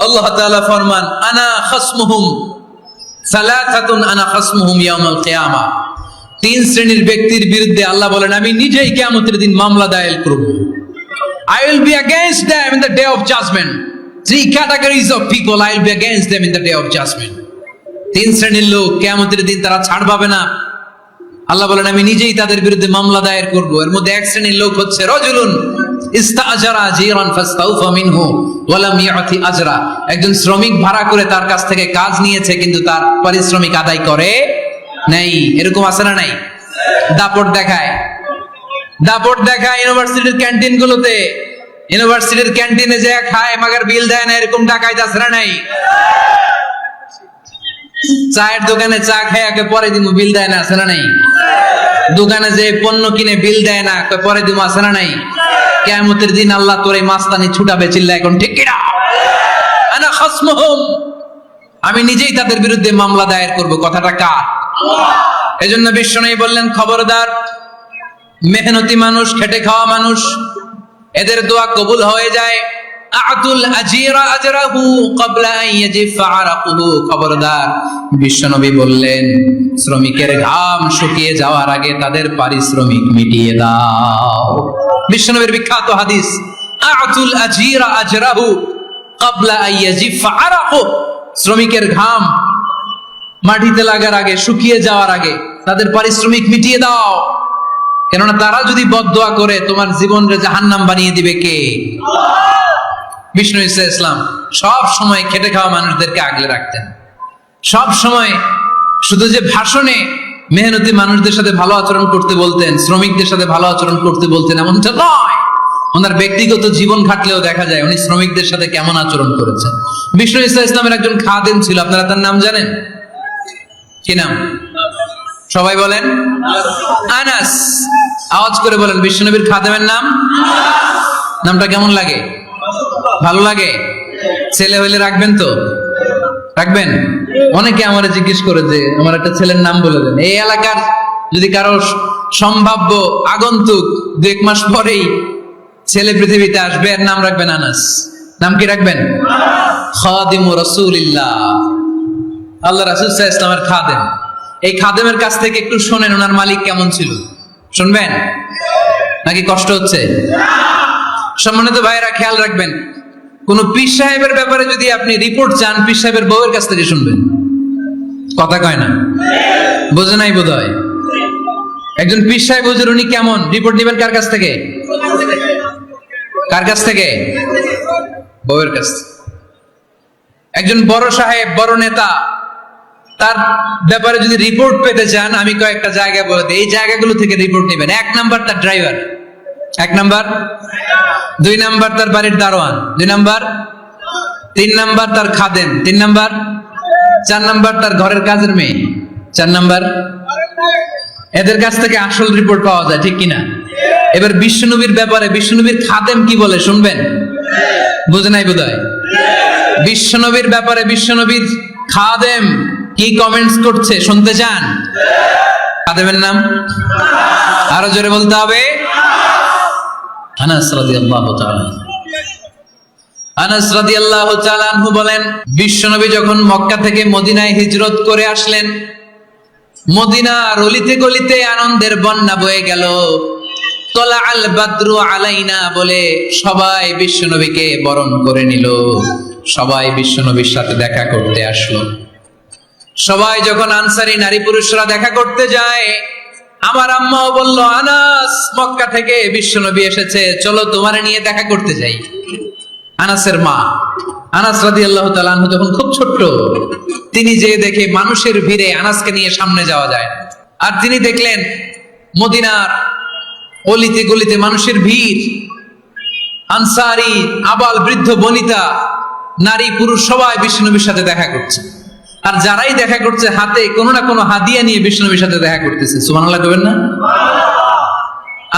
আল্লাহ তাআলা ফরমান, আনা খাসমুহুম সালাসাতুন আনা খাসমুহুম ইয়াউমাল কিয়ামা। তিন শ্রেণীর ব্যক্তির বিরুদ্ধে আল্লাহ বলেন, আমি নিজেই কিয়ামতের দিন মামলা দায়ের করব। I will be against them in the day of judgment. Three categories of people, I will be against them in the day of judgment. তিন শ্রেণীর লোক কিয়ামতের দিন তারা ছাড় পাবে না। আল্লাহ বলেন, আমি নিজেই তাদের বিরুদ্ধে মামলা দায়ের করব। এর মধ্যে এক শ্রেণীর লোক হচ্ছে রাজুলুন ইস্তাআজারা জিরান ফাস্তাউফা মিনহু ওয়া লাম ইয়াতি আজরা। একজন শ্রমিক ভাড়া করে তার কাছ থেকে কাজ নিয়েছে, কিন্তু তার পারিশ্রমিক আদায় করে নাই। এরকম আছে না নাই? দাপট দেখায়, দাপট দেখায় ইউনিভার্সিটির ক্যান্টিন গুলোতে। ইউনিভার্সিটির ক্যান্টিনে যে খায় মাগার বিল দেয় না, এরকম টাকায় আছে না নাই? চায়ের দোকানে চা খায় আগে পরে দিমু, বিল দেয় না, আছে না নাই? দোকানে যে পণ্য কিনে বিল দেয় না, পরে দিমু, আছে না নাই? কিয়ামতের দিন আল্লাহ তোর এই মাস্তানি ছুটাবে, চিল্লা এখন ঠিক কিনা? আনা খাসমুহুম, আমি নিজেই তাদের বিরুদ্ধে মামলা দায়ের করব। কথাটা কার? এজন্য বিশ্বনবী বললেন, খবরদার, মেহনতি মানুষ, খেটে খাওয়া মানুষ, এদের দোয়া কবুল হয়ে যায়। আতুল আজিরা আজরাহু ক্বাবলা আন ইয়াজিফা আরাকুহু। খবরদার, বিশ্বনবী বললেন, শ্রমিকের ঘাম শুকিয়ে যাওয়ার আগে তাদের পারিশ্রমিক মিটিয়ে দাও। বিশ্বনবীর বিখ্যাত হাদিস, আতুল আজিরা আজরাহু ক্বাবলা আন ইয়াজিফা আরাকুহু। শ্রমিকের ঘাম মাটিতে লাগার আগে, শুকিয়ে যাওয়ার আগে তাদের পারিশ্রমিক মিটিয়ে দাও। কেননা তারা যদি বদদোয়া করে তোমার জীবনকে জাহান্নাম বানিয়ে দিবে কে? বিষ্ণু ঈসা ইসলাম সব সময় খেটে খাওয়া মানুষদেরকে আগলে রাখতেন। সব সময় শুধু যে ভাষণে মেহনতি মানুষদের সাথে ভালো আচরণ করতে বলতেন, শ্রমিকদের সাথে ভালো আচরণ করতে বলতেন, এমনটা নয়। ওনার ব্যক্তিগত জীবন ঘাটলেও দেখা যায় উনি শ্রমিকদের সাথে কেমন আচরণ করেছেন। বিষ্ণু ঈসা ইসলামের একজন খাদেম ছিল, আপনারা তার নাম জানেন? কি নাম? সবাই বলেন। আনাস। আওয়াজ করে বলেন, বিশ্বনবীর খাদেমের নাম? নামটা কেমন লাগে? ভালো লাগে? ছেলে হইলে রাখবেন তো? রাখবেন? অনেকে আমারে জিজ্ঞেস করে যে আমার একটা ছেলের নাম বলে দেন। এই এলাকার যদি কারো সম্ভাব্য আগন্তুক 2-1 মাস পরেই ছেলে পৃথিবীতে আসবে, এর নাম রাখবেন আনাস। নাম কি রাখবেন? খাদিমু রাসূলিল্লাহ, আল্লাহ রাসূল সাল্লাল্লাহু আলাইহি ওয়াসাল্লামের খাদেম। এই খাদেমের কাছ থেকে একটু শোনেন ওনার মালিক কেমন ছিল। শুনবেন নাকি কষ্ট হচ্ছে? সম্মানিত ভাইরা, খেয়াল রাখবেন, কোন পীর সাহেবের ব্যাপারে যদি আপনি রিপোর্ট চান, পীর সাহেবের বউয়ের কাছ থেকে শুনবেন। কথা কয় না, বোঝে নাই বোধ হয়। একজন পীর সাহেব হুজুর উনি কেমন, রিপোর্ট নেবেন কার কাছ থেকে? কার কাছ থেকে? বউয়ের কাছ থেকে। একজন বড় সাহেব, বড় নেতা, তার ব্যাপারে যদি রিপোর্ট পেতে চান, আমি কয়েকটা জায়গা বলে দিই, এই জায়গাগুলো থেকে রিপোর্ট নেবেন। 1 নাম্বার তার ড্রাইভার, 1 নাম্বার। 2 নাম্বার তার বাড়ির দারোয়ান, 2 নাম্বার। 3 নাম্বার তার খাদেম, 3 নাম্বার। 4 নাম্বার তার ঘরের কাজের মেয়ে, 4 নাম্বার। এদের কাছ থেকে আসল রিপোর্ট পাওয়া যায়, ঠিক কিনা? এবার বিশ্বনবীর ব্যাপারে বিশ্বনবীর খাদেম কি বলে শুনবেন? বুঝে নাই বোধহয়। বিশ্বনবীর ব্যাপারে বিশ্বনবীর খাদেম কি কমেন্টস করছে শুনতে চান? খাদেমের নাম আরো জোরে বলতে হবে। আনাস রাদিয়াল্লাহু তাআলা, আনাস রাদিয়াল্লাহু তাআলা আনহু বলেন, বিশ্বনবী যখন মক্কা থেকে মদিনায় হিজরত করে আসলেন, মদিনার অলিতে গলিতে আনন্দের বন্যা বয়ে গেল। তলা আল বাদরু আলাইনা বলে সবাই বিশ্বনবীকে বরণ করে নিল, সবাই বিশ্বনবীর সাথে দেখা করতে আসলো। সবাই যখন আনসারী নারী পুরুষরা দেখা করতে যায়, আমার আম্মাও বলল, আনাস, মক্কা থেকে বিশ্বনবী এসেছে, চলো তোমারে নিয়ে দেখা করতে যাই। আনাসের মা, আনাস রাদিয়াল্লাহু তাআলা আনহু তখন খুব ছোট্ট, তিনি যে দেখে মানুষের ভিড়ে আনাসকে নিয়ে সামনে যাওয়া যায় না। আর তিনি দেখলেন মদিনার অলিতে গলিতে মানুষের ভিড়, আনসারী, আবাল বৃদ্ধ বনিতা, নারী পুরুষ সবাই বিশ্বনবীর সাথে দেখা করছে। আর যারাই দেখা করছে হাতে কোনো না কোনো হাদিয়া নিয়ে বিশ্বনবীর সাথে দেখা করতেছে। সুবহানাল্লাহ কইবেন না?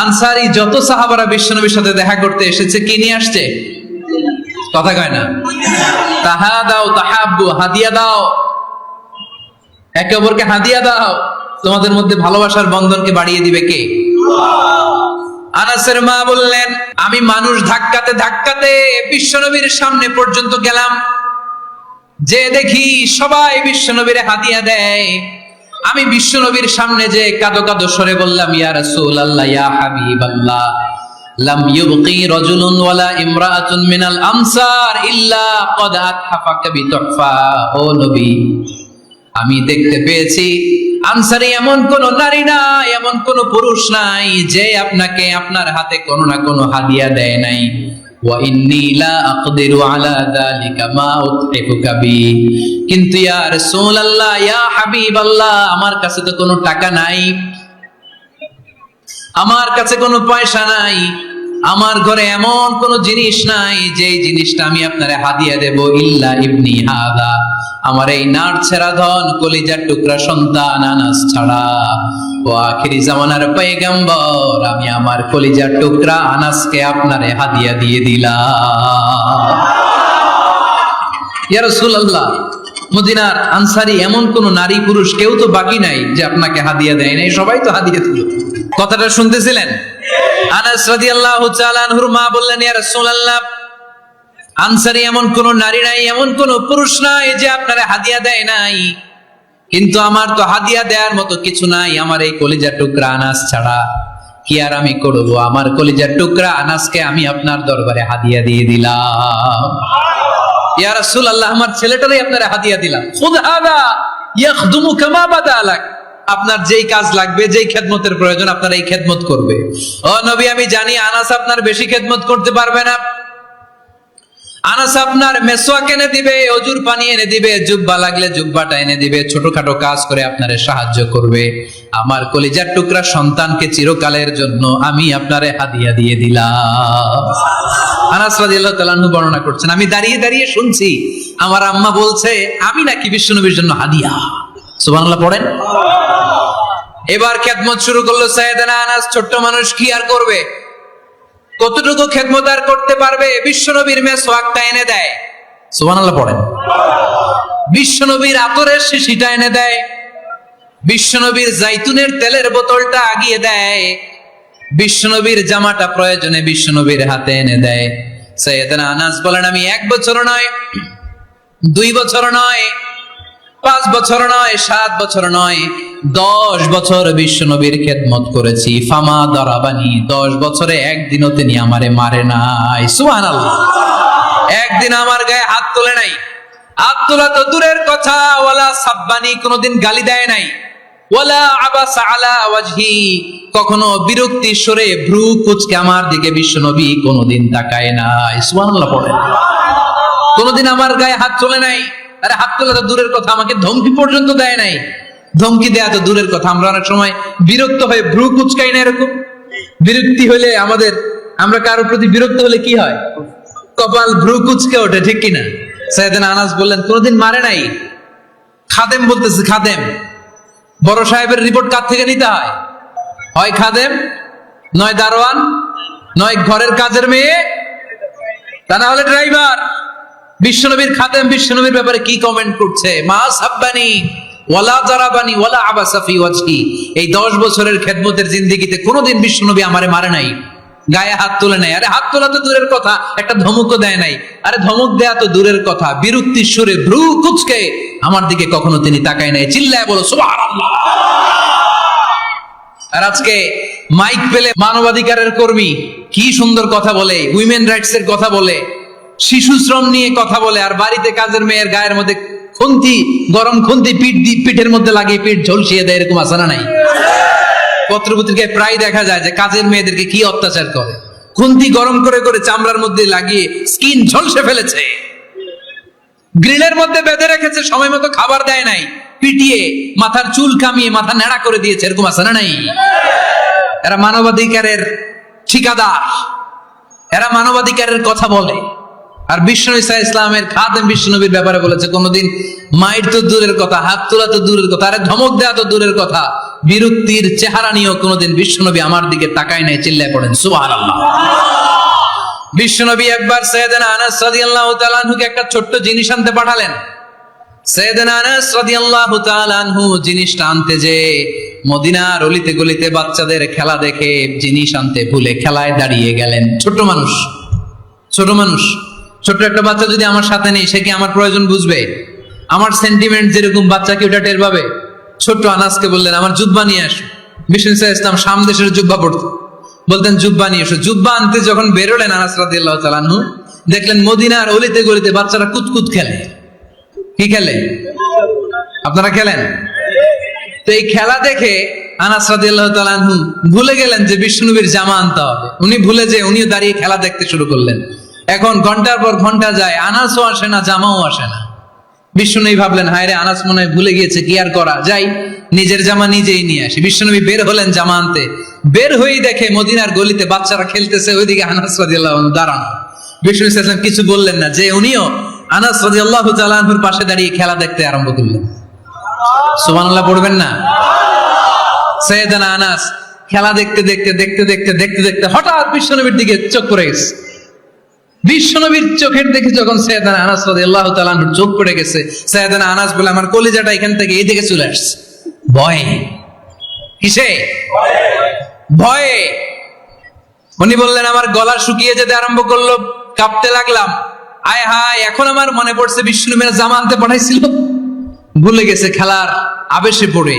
আনসারী যত সাহাবারা বিশ্বনবীর সাথে দেখা করতে এসেছে, কি নিয়ে আসছে? কথা কয় না। তাহাদাও তাহাব্বু, হাদিয়া দাও, একে অপরকে হাদিয়া দাও, তোমাদের মধ্যে ভালোবাসার বন্ধনকে বাড়িয়ে দিবে কে? আনাসের মা বললেন, আমি মানুষ ধাক্কাতে ধাক্কাতে বিশ্বনবীর সামনে পর্যন্ত গেলাম, যে দেখি সবাই বিশ্বনবীর হাদিয়া দেয়। আমি বিশ্বনবীর সামনে যে কাঁদো কাঁদো স্বরে বললাম, ইয়া রাসূলুল্লাহ, ইয়া হাবিবাল্লাহ, লাম ইউবকি রাজুলুন ওয়ালা ইমরাআতুন মিনাল আমসার ইল্লা ক্বাদ আতহাফাকা বিতুহফা। ও নবী, আমি দেখতে পেয়েছি আনসারী এমন কোন নারী নাই, এমন কোন পুরুষ নাই যে আপনাকে আপনার হাতে কোনো না কোনো হাদিয়া দেয় নাই। ওয়া ইন্নী লা আকদিরু আলা যালিকা মা উতহিফুকা বি। কিন্তু ইয়া রাসূলুল্লাহ, ইয়া হাবিবাল্লাহ, আমার কাছে তো কোনো টাকা নাই, আমার কাছে কোনো পয়সা নাই, আমার ঘরে এমন কোনো জিনিস নাই যে জিনিসটা আমি আপনারে হাদিয়া দেব, ইল্লা ইবনি হাদা, আমার এই নার ছেড়া ধন কলিজার টুকরা সন্তান আনাস ছাড়া। ও আখিরি জামানার পয়গম্বর, আমি আমার কলিজার টুকরা আনাসকে আপনারে হাদিয়া দিয়ে দিলাম। ইয়া রাসূলুল্লাহ, মদিনার আনসারী এমন কোন নারী পুরুষ কেউ তো বাকি নাই যে আপনাকে হাদিয়া দেয় নাই, সবাই তো হাদিয়া দিল। কথাটা শুনতেছিলেন? আনাস রাদিয়াল্লাহু তাআলা আনহুর মা বললেন, ইয়া রাসূলুল্লাহ, আনসারী এমন কোন নারী নাই, এমন কোন পুরুষ নাই যে আপনারে হাদিয়া দেয় নাই, কিন্তু আমার তো হাদিয়া দেওয়ার মতো কিছু নাই আমার এই কলিজার টুকরা আনাস ছাড়া। কি আর আমি করব, আমার কলিজার টুকরা আনাসকে আমি আপনার দরবারে হাদিয়া দিয়ে দিলাম। ইয়া রাসূলুল্লাহ, আমার ছেলেটারই আপনারা হাদিয়া দিলাম। খুদ হাদা ইয়াখদুমু কামা বাদা লাক, আপনার যেই কাজ লাগবে, যেই খেদমতের প্রয়োজন, আপনার এই খেদমত করবে। ও নবী, আমি জানি আনাস আপনার বেশি খেদমত করতে পারবে না। আনাস আপনার মেসওয়াক এনে দিবে, অজুর পানি এনে দিবে, জুব্বা লাগলে জুব্বাটা এনে দিবে, ছোটখাটো কাজ করে আপনারে সাহায্য করবে। আমার কলিজার টুকরা সন্তানকে চিরকালের জন্য আমি আপনারে হাদিয়া দিয়ে দিলাম। আনাস রাদিয়াল্লাহু তাআলা আনহু বর্ণনা করছেন, আমি দাঁড়িয়ে দাঁড়িয়ে শুনছি আমার আম্মা বলছে আমি নাকি বিশ্বনবীর জন্য হাদিয়া। সুবহানাল্লাহ পড়েন। এবার খেদমত শুরু করলো সাইয়েদনা আনাস। ছোট্ট মানুষ কি আর করবে, কতটুকু খেদমত আর করতে পারবে? বিশ্বনবীর মেসওয়াকটা এনে দেয়। সুবহানাল্লাহ পড়েন। বিশ্বনবীর আতরের শিশিটা এনে দেয়, বিশ্বনবীর জাইতুনের তেলের বোতলটা আগিয়ে দেয়, বিশ্বনবীর জামাটা প্রয়োজনে বিশ্বনবীর হাতে এনে দেয়। সাইয়েদনা আনাস বলেন, আমি 1 বছর নয়, 2 বছর নয়, 5 বছর নয়, 7 বছর নয়, 10 বছর বিশ্বনবীর খেদমত করেছি। ফামা দারাবানি, 10 বছরে একদিনও তিনি আমারে মারে নাই। সুবহানাল্লাহ। একদিন একদিন আমার গায়ে হাত তোলে নাই, হাত তোলা তো দূরের কথা, ওয়ালা সাব্বানি, কোনোদিন গালি দেয় নাই, ওয়ালা আবাসা আলা ওয়াজহি, কখনো বিরক্তির স্বরে ভ্রু কুঁচকে আমার দিকে বিশ্বনবী কোনোদিন তাকায় নাই। সুবহানাল্লাহ পড়েন। কোনোদিন আমার গায়ে হাত তোলে নাই। আরে হাত তোলা তো দূরের কথা, আমাকে ধমকি পর্যন্ত দেয় নাই। ধমকি দেয়া তো দূরের কথা, আমরা অনেক সময় বিরক্ত হয়ে ভ্রু কুঁচকাই না, এরকম বিরক্তি হলে আমরা কারোর প্রতি বিরক্ত হলে কি হয়, কপাল ভ্রু কুঁচকে ওঠে, ঠিক কিনা? সাইয়েদনা আনাস বললেন কোনোদিন মারে নাই। খাদেম বলতেছে, খাদেম, বড় সাহেবের রিপোর্ট কার থেকে নিতে হয়? হয় খাদেম, নয় দারোয়ান, নয় ঘরের কাজের মেয়ে, তা না হলে ড্রাইভার। বিশ্বনবীর খাদেম বিশ্বনবীর ব্যাপারে কি কমেন্ট করছে? মা সাব্বানি ওয়ালা জারাবানি ওয়ালা আবাসা ফি ওয়াজহি, এই 10 বছরের খেদমতের জিন্দেগিতে কোনোদিন বিশ্বনবী আমারে মারে নাই, গায়ে হাত তোলে নাই। আরে হাত তোলা তো দূরের কথা, একটা ধমকও দেয় নাই। আরে ধমক দেয়া তো দূরের কথা, বিরক্তির সুরে ভ্রু কুঁচকে আমার দিকে কখনো তিনি তাকায় নাই। চিল্লায় বলো সুবহানাল্লাহ। আর আজকে মাইক পেলে মানবাধিকারের কর্মী কি সুন্দর কথা বলে, উইমেন রাইটস এর কথা বলে, শিশু শ্রম নিয়ে কথা বলে, আর বাড়িতে কাজের মেয়ের গায়ের মধ্যে খুন্তি, গরম খুন্তি পিঠের মধ্যে লাগিয়ে পিঠ ঝলসিয়ে দেয়, এরকম আছে না নাই? পত্রপত্রিকায় প্রায় দেখা যায় যে কাজের মেয়েদেরকে কি অত্যাচার করে, খুন্তি গরম করে করে চামড়ার মধ্যে লাগিয়ে স্কিন ঝলসে ফেলেছে, গ্রিলের মধ্যে বেঁধে রেখেছে, সময় মতো খাবার দেয় নাই, পিটিয়ে মাথার চুল কামিয়ে মাথা নেড়া করে দিয়েছে, এরকম আছে না নাই? এরা মানবাধিকারের ঠিকাদার, এরা মানবাধিকারের কথা বলে। আর বিশ্বনবী সাল্লাল্লাহু আলাইহি ইসলামের খাদেম বিশ্বনবীর ব্যাপারে বলেছে কোনোদিন মাইর তো দূরের কথা, হাত তোলা তো দূরের কথা, আরে ধমক দেওয়া তো দূরের কথা, বিরক্তির চেহারা নিয়েও কোনোদিন বিশ্বনবী আমার দিকে তাকায় নাই। চিল্লায় পড়েন সুবহানাল্লাহ। বিশ্বনবী একবার সাইয়েদনা আনাস রাদিয়াল্লাহু তাআলা আনহুকে একটা ছোট্ট জিনিস আনতে পাঠালেন। সাইয়েদনা আনাস রাদিয়াল্লাহু তাআলা আনহু জিনিসটা আনতে যে মদিনার অলিতে গলিতে বাচ্চাদের খেলা দেখে জিনিস আনতে ভুলে খেলায় দাঁড়িয়ে গেলেন। ছোট মানুষ, ছোট্ট একটা বাচ্চা যদি আমার সাথে নেই, সে কি আমার প্রয়োজন বুঝবে? আমার সেন্টিমেন্ট যেরকম বাচ্চা কি ওটা টের পাবে? ছোট্ট আনাসকে বললেন আমার জুব্বা নিয়ে আসো। বিষ্ণু ইসলাম শাম দেশের জুব্বা পড়তো, বলতেন জুব্বা নিয়ে এসো। জুব্বা আনতে যখন বেরোলেন আনাস রাদিয়াল্লাহু তাআলা আনহু, দেখলেন মদিনার অলিতে গলিতে বাচ্চারা কুতকুত খেলে। কি খেলে? আপনারা খেলেন? তো এই খেলা দেখে আনাস রাদিয়াল্লাহু তাআলা আনহু ভুলে গেলেন যে বিষ্ণুনবীর জামা আনতে হবে। উনি ভুলে যে উনিও দাঁড়িয়ে খেলা দেখতে শুরু করলেন। এখন ঘন্টার পর ঘন্টা যায়, আনাসও আসে না, জামাও আসে না। বিশ্বনবী ভাবলেন হায় রে, আনাস মনে হয় ভুলে গিয়েছে, কি আর করা, যাই নিজের জামা নিজেই নিয়ে আসি। বিশ্বনবী বের হলেন জামা আনতে, বের হয়েই দেখে মদিনার গলিতে বাচ্চারা খেলতেছে, ওইদিকে আনাস রাদিয়াল্লাহু আনহু দাঁড়ানো। বিষ্ণু ইসলাম কিছু বললেন না, যে উনিও আনাস রাদিয়াল্লাহু তাআলা আনহুর পাশে দাঁড়িয়ে খেলা দেখতে আরম্ভ করলেন। সুবহানাল্লাহ পড়বেন না? সাইয়েদনা আনাস খেলা দেখতে দেখতে হঠাৎ বিশ্বনবীর দিকে চোখ পড়ে গেছে। বিশ্বনবীর চোখের দেখে যখন সাইয়েদনা আনাস রাদিয়াল্লাহু তাআলা আনহুর চোখ পড়ে গেছে, সাইয়েদনা আনাস বলে আমার কলিজাটা এখান থেকে এই দিকে চলে আসছে ভয়ে। কিসে? ভয়ে। উনি বললেন আমার গলা শুকিয়ে যেতে আরম্ভ করলো, কাঁপতে লাগলাম। আয় হায়, এখন আমার মনে পড়ছে বিশ্বনবীর জামা আনতে পাঠাইছিল, ভুলে গেছে খেলার আবেশে পড়ে।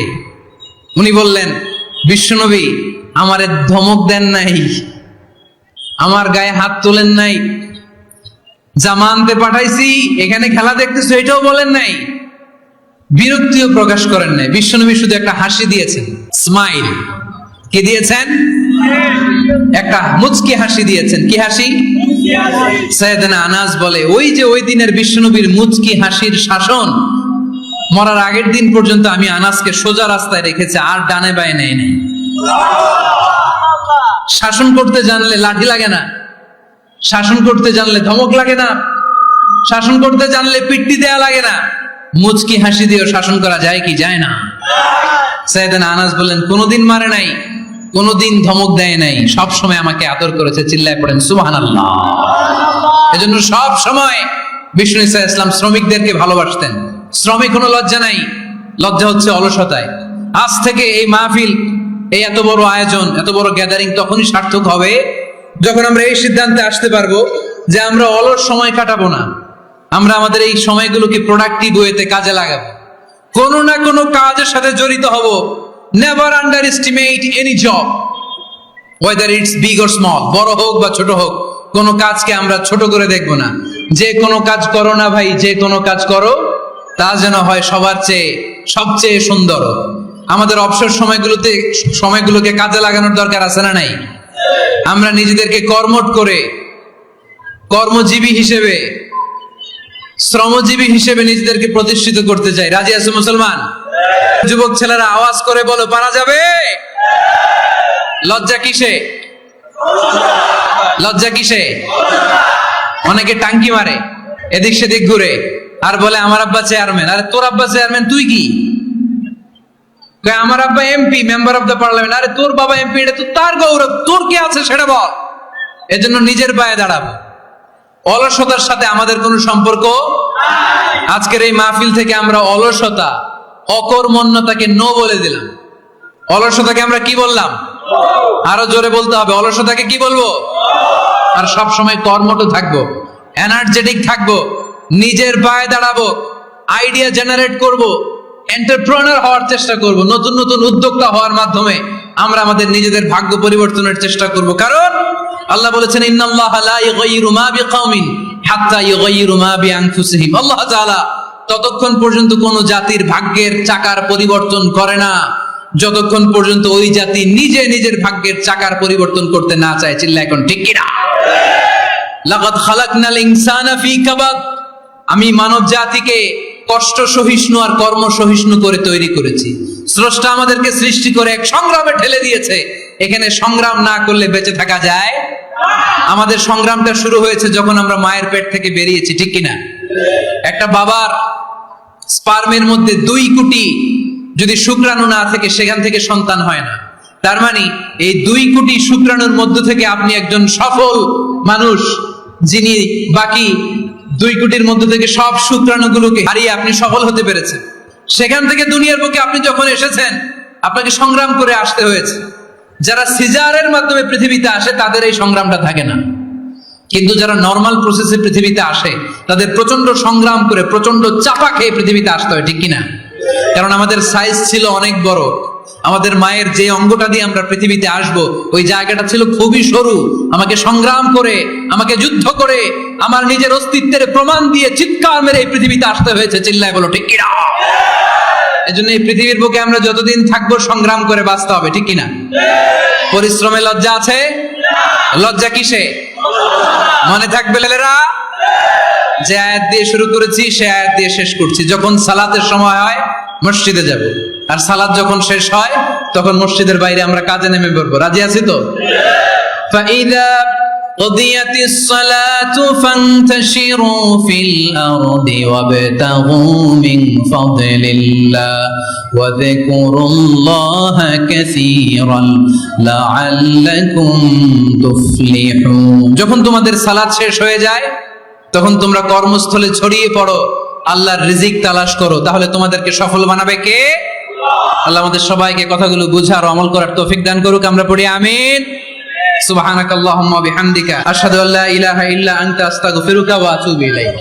উনি বললেন বিশ্বনবী আমারে ধমক দেন নাই, আমার গায়ে হাত তোলেন নাই, জামা আনতে পাঠাইছি, এখানে খেলা দেখতেছো এটাও বলেন নাই, বিরক্তিও প্রকাশ করেন নাই। বিশ্বনবী শুধু একটা হাসি দিয়েছেন, স্মাইল। কি দিয়েছেন? একটা মুচকি হাসি দিয়েছেন। কি হাসি? সাইয়েদনা আনাস বলে ওই যে ওই দিনের বিশ্বনবীর মুচকি হাসির শাসন মরার আগের দিন পর্যন্ত আমি আনাসকে সোজা রাস্তায় রেখেছি, আর ডানে বায়ে নেই নাই। শাসন করতে জানলে লাঠি লাগে না, শাসন করতে জানলে ধমক লাগে না, শাসন করতে জানলে পিট্টি দেয়া লাগে না, মুচকি হাসি দিয়েও শাসন করা যায় কি যায় না? সাইয়েদনা আনাস বললেন কোনোদিন মারে নাই, কোনোদিন ধমক দেয় নাই, সব সময় আমাকে আদর করেছে। চিল্লায় পড়েন সুবহানাল্লাহ। এজন্য সব সময় বিষ্ণু ইসলাম শ্রমিকদেরকে ভালোবাসতেন। শ্রমিক কোনো লজ্জা নাই, লজ্জা হচ্ছে অলসতায়। আজ থেকে এই মাহফিল, এই এত বড় আয়োজন, এত বড় গ্যাদারিং তখনই সার্থক হবে যখন আমরা এই সিদ্ধান্তে আসতে পারবো যে আমরা অলস সময় কাটাবো না, আমরা আমাদের এই সময়গুলোকে প্রোডাক্টিভ ওয়েতে কাজে লাগাবো, কোনো না কোনো কাজের সাথে জড়িত হব। Never under estimate any job, whether it's big or small, বড় হোক বা ছোট হোক, কোনো কাজকে আমরা ছোট করে দেখবো না। যে কোনো কাজ করো না ভাই, যে কোনো কাজ করো তা যেন হয় সবার চেয়ে সবচেয়ে সুন্দর। আমাদের অবসর সময়গুলোকে কাজে লাগানোর দরকার আছে না নাই? আমরা নিজেদেরকে কর্মঠ করে কর্মজীবী হিসেবে, শ্রমজীবী হিসেবে নিজেদেরকে প্রতিষ্ঠিত করতে চাই। রাজি আছে মুসলমান? যুবক ছেলেরা আওয়াজ করে বলো, পারা যাবে? লজ্জা কিসে? লজ্জা কিসে? অনেকে টাঙ্কি মারে, এদিক সেদিক ঘুরে, আর বলে আমার আব্বা চেয়ারম্যান। আরে তোর আব্বা চেয়ারম্যান, তুই কি? আমার আব্বা MP, member of the parliament. আরে তোর বাবা এমপি, এটা তো তার গৌরব, তোর কি আছে সেটা বল। এজন্য নিজের পায়ে দাঁড়াবো। অলসতার সাথে আমাদের কোনো সম্পর্ক। আজকের এই মাহফিল থেকে আমরা অলসতা, অকর্মণ্যতাকে নো বলে দিলাম। অলসতাকে আমরা কি বললাম? আরো জোরে বলতে হবে, অলসতাকে কি বলবো? আর সব সময় কর্মঠ থাকবো, এনার্জেটিক থাকবো, নিজের পায়ে দাঁড়াবো, আইডিয়া জেনারেট করব, এন্টারপ্রেনার হওয়ার চেষ্টা করব, নতুন নতুন উদ্যোক্তা হওয়ার মাধ্যমে আমরা আমাদের নিজেদের ভাগ্য পরিবর্তনের চেষ্টা করব। কারণ আল্লাহ বলেছেন, ইন্নাল্লাহা লা ইউগাইয়িরু মা বিকাউমিন হাত্তা ইউগাইয়িরু মা বিআনফুসিহিম। আল্লাহ তাআলা ততক্ষণ পর্যন্ত কোন জাতির ভাগ্যের চাকার পরিবর্তন করে না যতক্ষণ পর্যন্ত ওই জাতি নিজে নিজের ভাগ্যের চাকার পরিবর্তন করতে না চায়। চিল্লা এখন ঠিক কিনা? লাকাদ খালাকনাল ইনসানা ফি কাবাদ। আমি মানব জাতিকে কষ্ট সহিষ্ণু আর কর্ম সহিষ্ণু করে তৈরি করেছি। স্রষ্টা আমাদেরকে সৃষ্টি করে এক সংগ্রামে ঠেলে দিয়েছে। এখানে সংগ্রাম না করলে বেঁচে থাকা যায়? আমাদের সংগ্রামটা শুরু হয়েছে যখন আমরা মায়ের পেট থেকে বেরিয়েছি, ঠিক কিনা? একটা বাবার স্পার্মের মধ্যে 2 কোটি যদি শুক্রাণু না থাকে, সেখান থেকে সন্তান হয় না। তার মানে এই 2 কোটি শুক্রাণুর মধ্য থেকে আপনি একজন সফল মানুষ, যিনি বাকি 2 কোটির মধ্যে থেকে সব শুক্রাণুগুলোকে হারিয়ে আপনি সফল হতে পেরেছেন। সেখান থেকে দুনিয়ার বুকে আপনি যখন এসেছেন, আপনাকে সংগ্রাম করে আসতে হয়েছে। যারা সিজারের মাধ্যমে পৃথিবীতে আসে তাদের এই সংগ্রামটা থাকে না, কিন্তু যারা নর্মাল প্রসেসে পৃথিবীতে আসে তাদের প্রচন্ড সংগ্রাম করে, প্রচন্ড চাপা খেয়ে পৃথিবীতে আসতে হয়, ঠিক কিনা? কারণ আমাদের সাইজ ছিল অনেক বড়। আমাদের মায়ের যে অঙ্গটা দিয়ে আমরা পৃথিবীতে আসব, ওই জায়গাটা ছিল খুবই সরু। আমাকে সংগ্রাম করে, আমাকে যুদ্ধ করে, আমার নিজের অস্তিত্বের প্রমাণ দিয়ে চিৎকার মেরে এই পৃথিবীতে আসতে হয়েছে। চিল্লায় বলো ঠিক কিনা? এজন্য এই পৃথিবীর বুকে আমরা যতদিন থাকবো সংগ্রাম করে বাঁচতে হবে, ঠিক কিনা? পরিশ্রমে লজ্জা আছে? লজ্জা কিসে? মনে থাকবে লেলেরা, যে আয়াত দিয়ে শুরু করেছি সে আয়াত দিয়ে শেষ করছি। যখন সালাতের সময় হয় মসজিদে যাব, আর সালাত যখন শেষ হয় তখন মসজিদের বাইরে আমরা কাজে নেমে পড়বো। রাজি আছি তো? ফাইদা কুদিয়াতিস সালাতু ফান্তাশিরু ফিল আরদি ওয়াবতাগু মিন ফাদলিল্লাহ ওয়া যিকুরুল্লাহা কাসীরান লাআল্লাকুম তুফলিহুন। যখন তোমাদের সালাত শেষ হয়ে যায় তখন তোমরা কর্মস্থলে ছড়িয়ে পড়ো, আল্লাহর রিজিক তালাশ করো, তাহলে তোমাদেরকে সফল বানাবে কে? আল্লাহ আমাদের সবাইকে কথাগুলো বুঝার ও আমল করার তৌফিক দান করুক। আমরা পড়ি আমিন। সুবহানাকাল্লাহুম্মা বিহামদিকা আশহাদু আল্লা ইলাহা ইল্লা আনতা আস্তাগফিরুকা ওয়া আতুবু ইলাইক।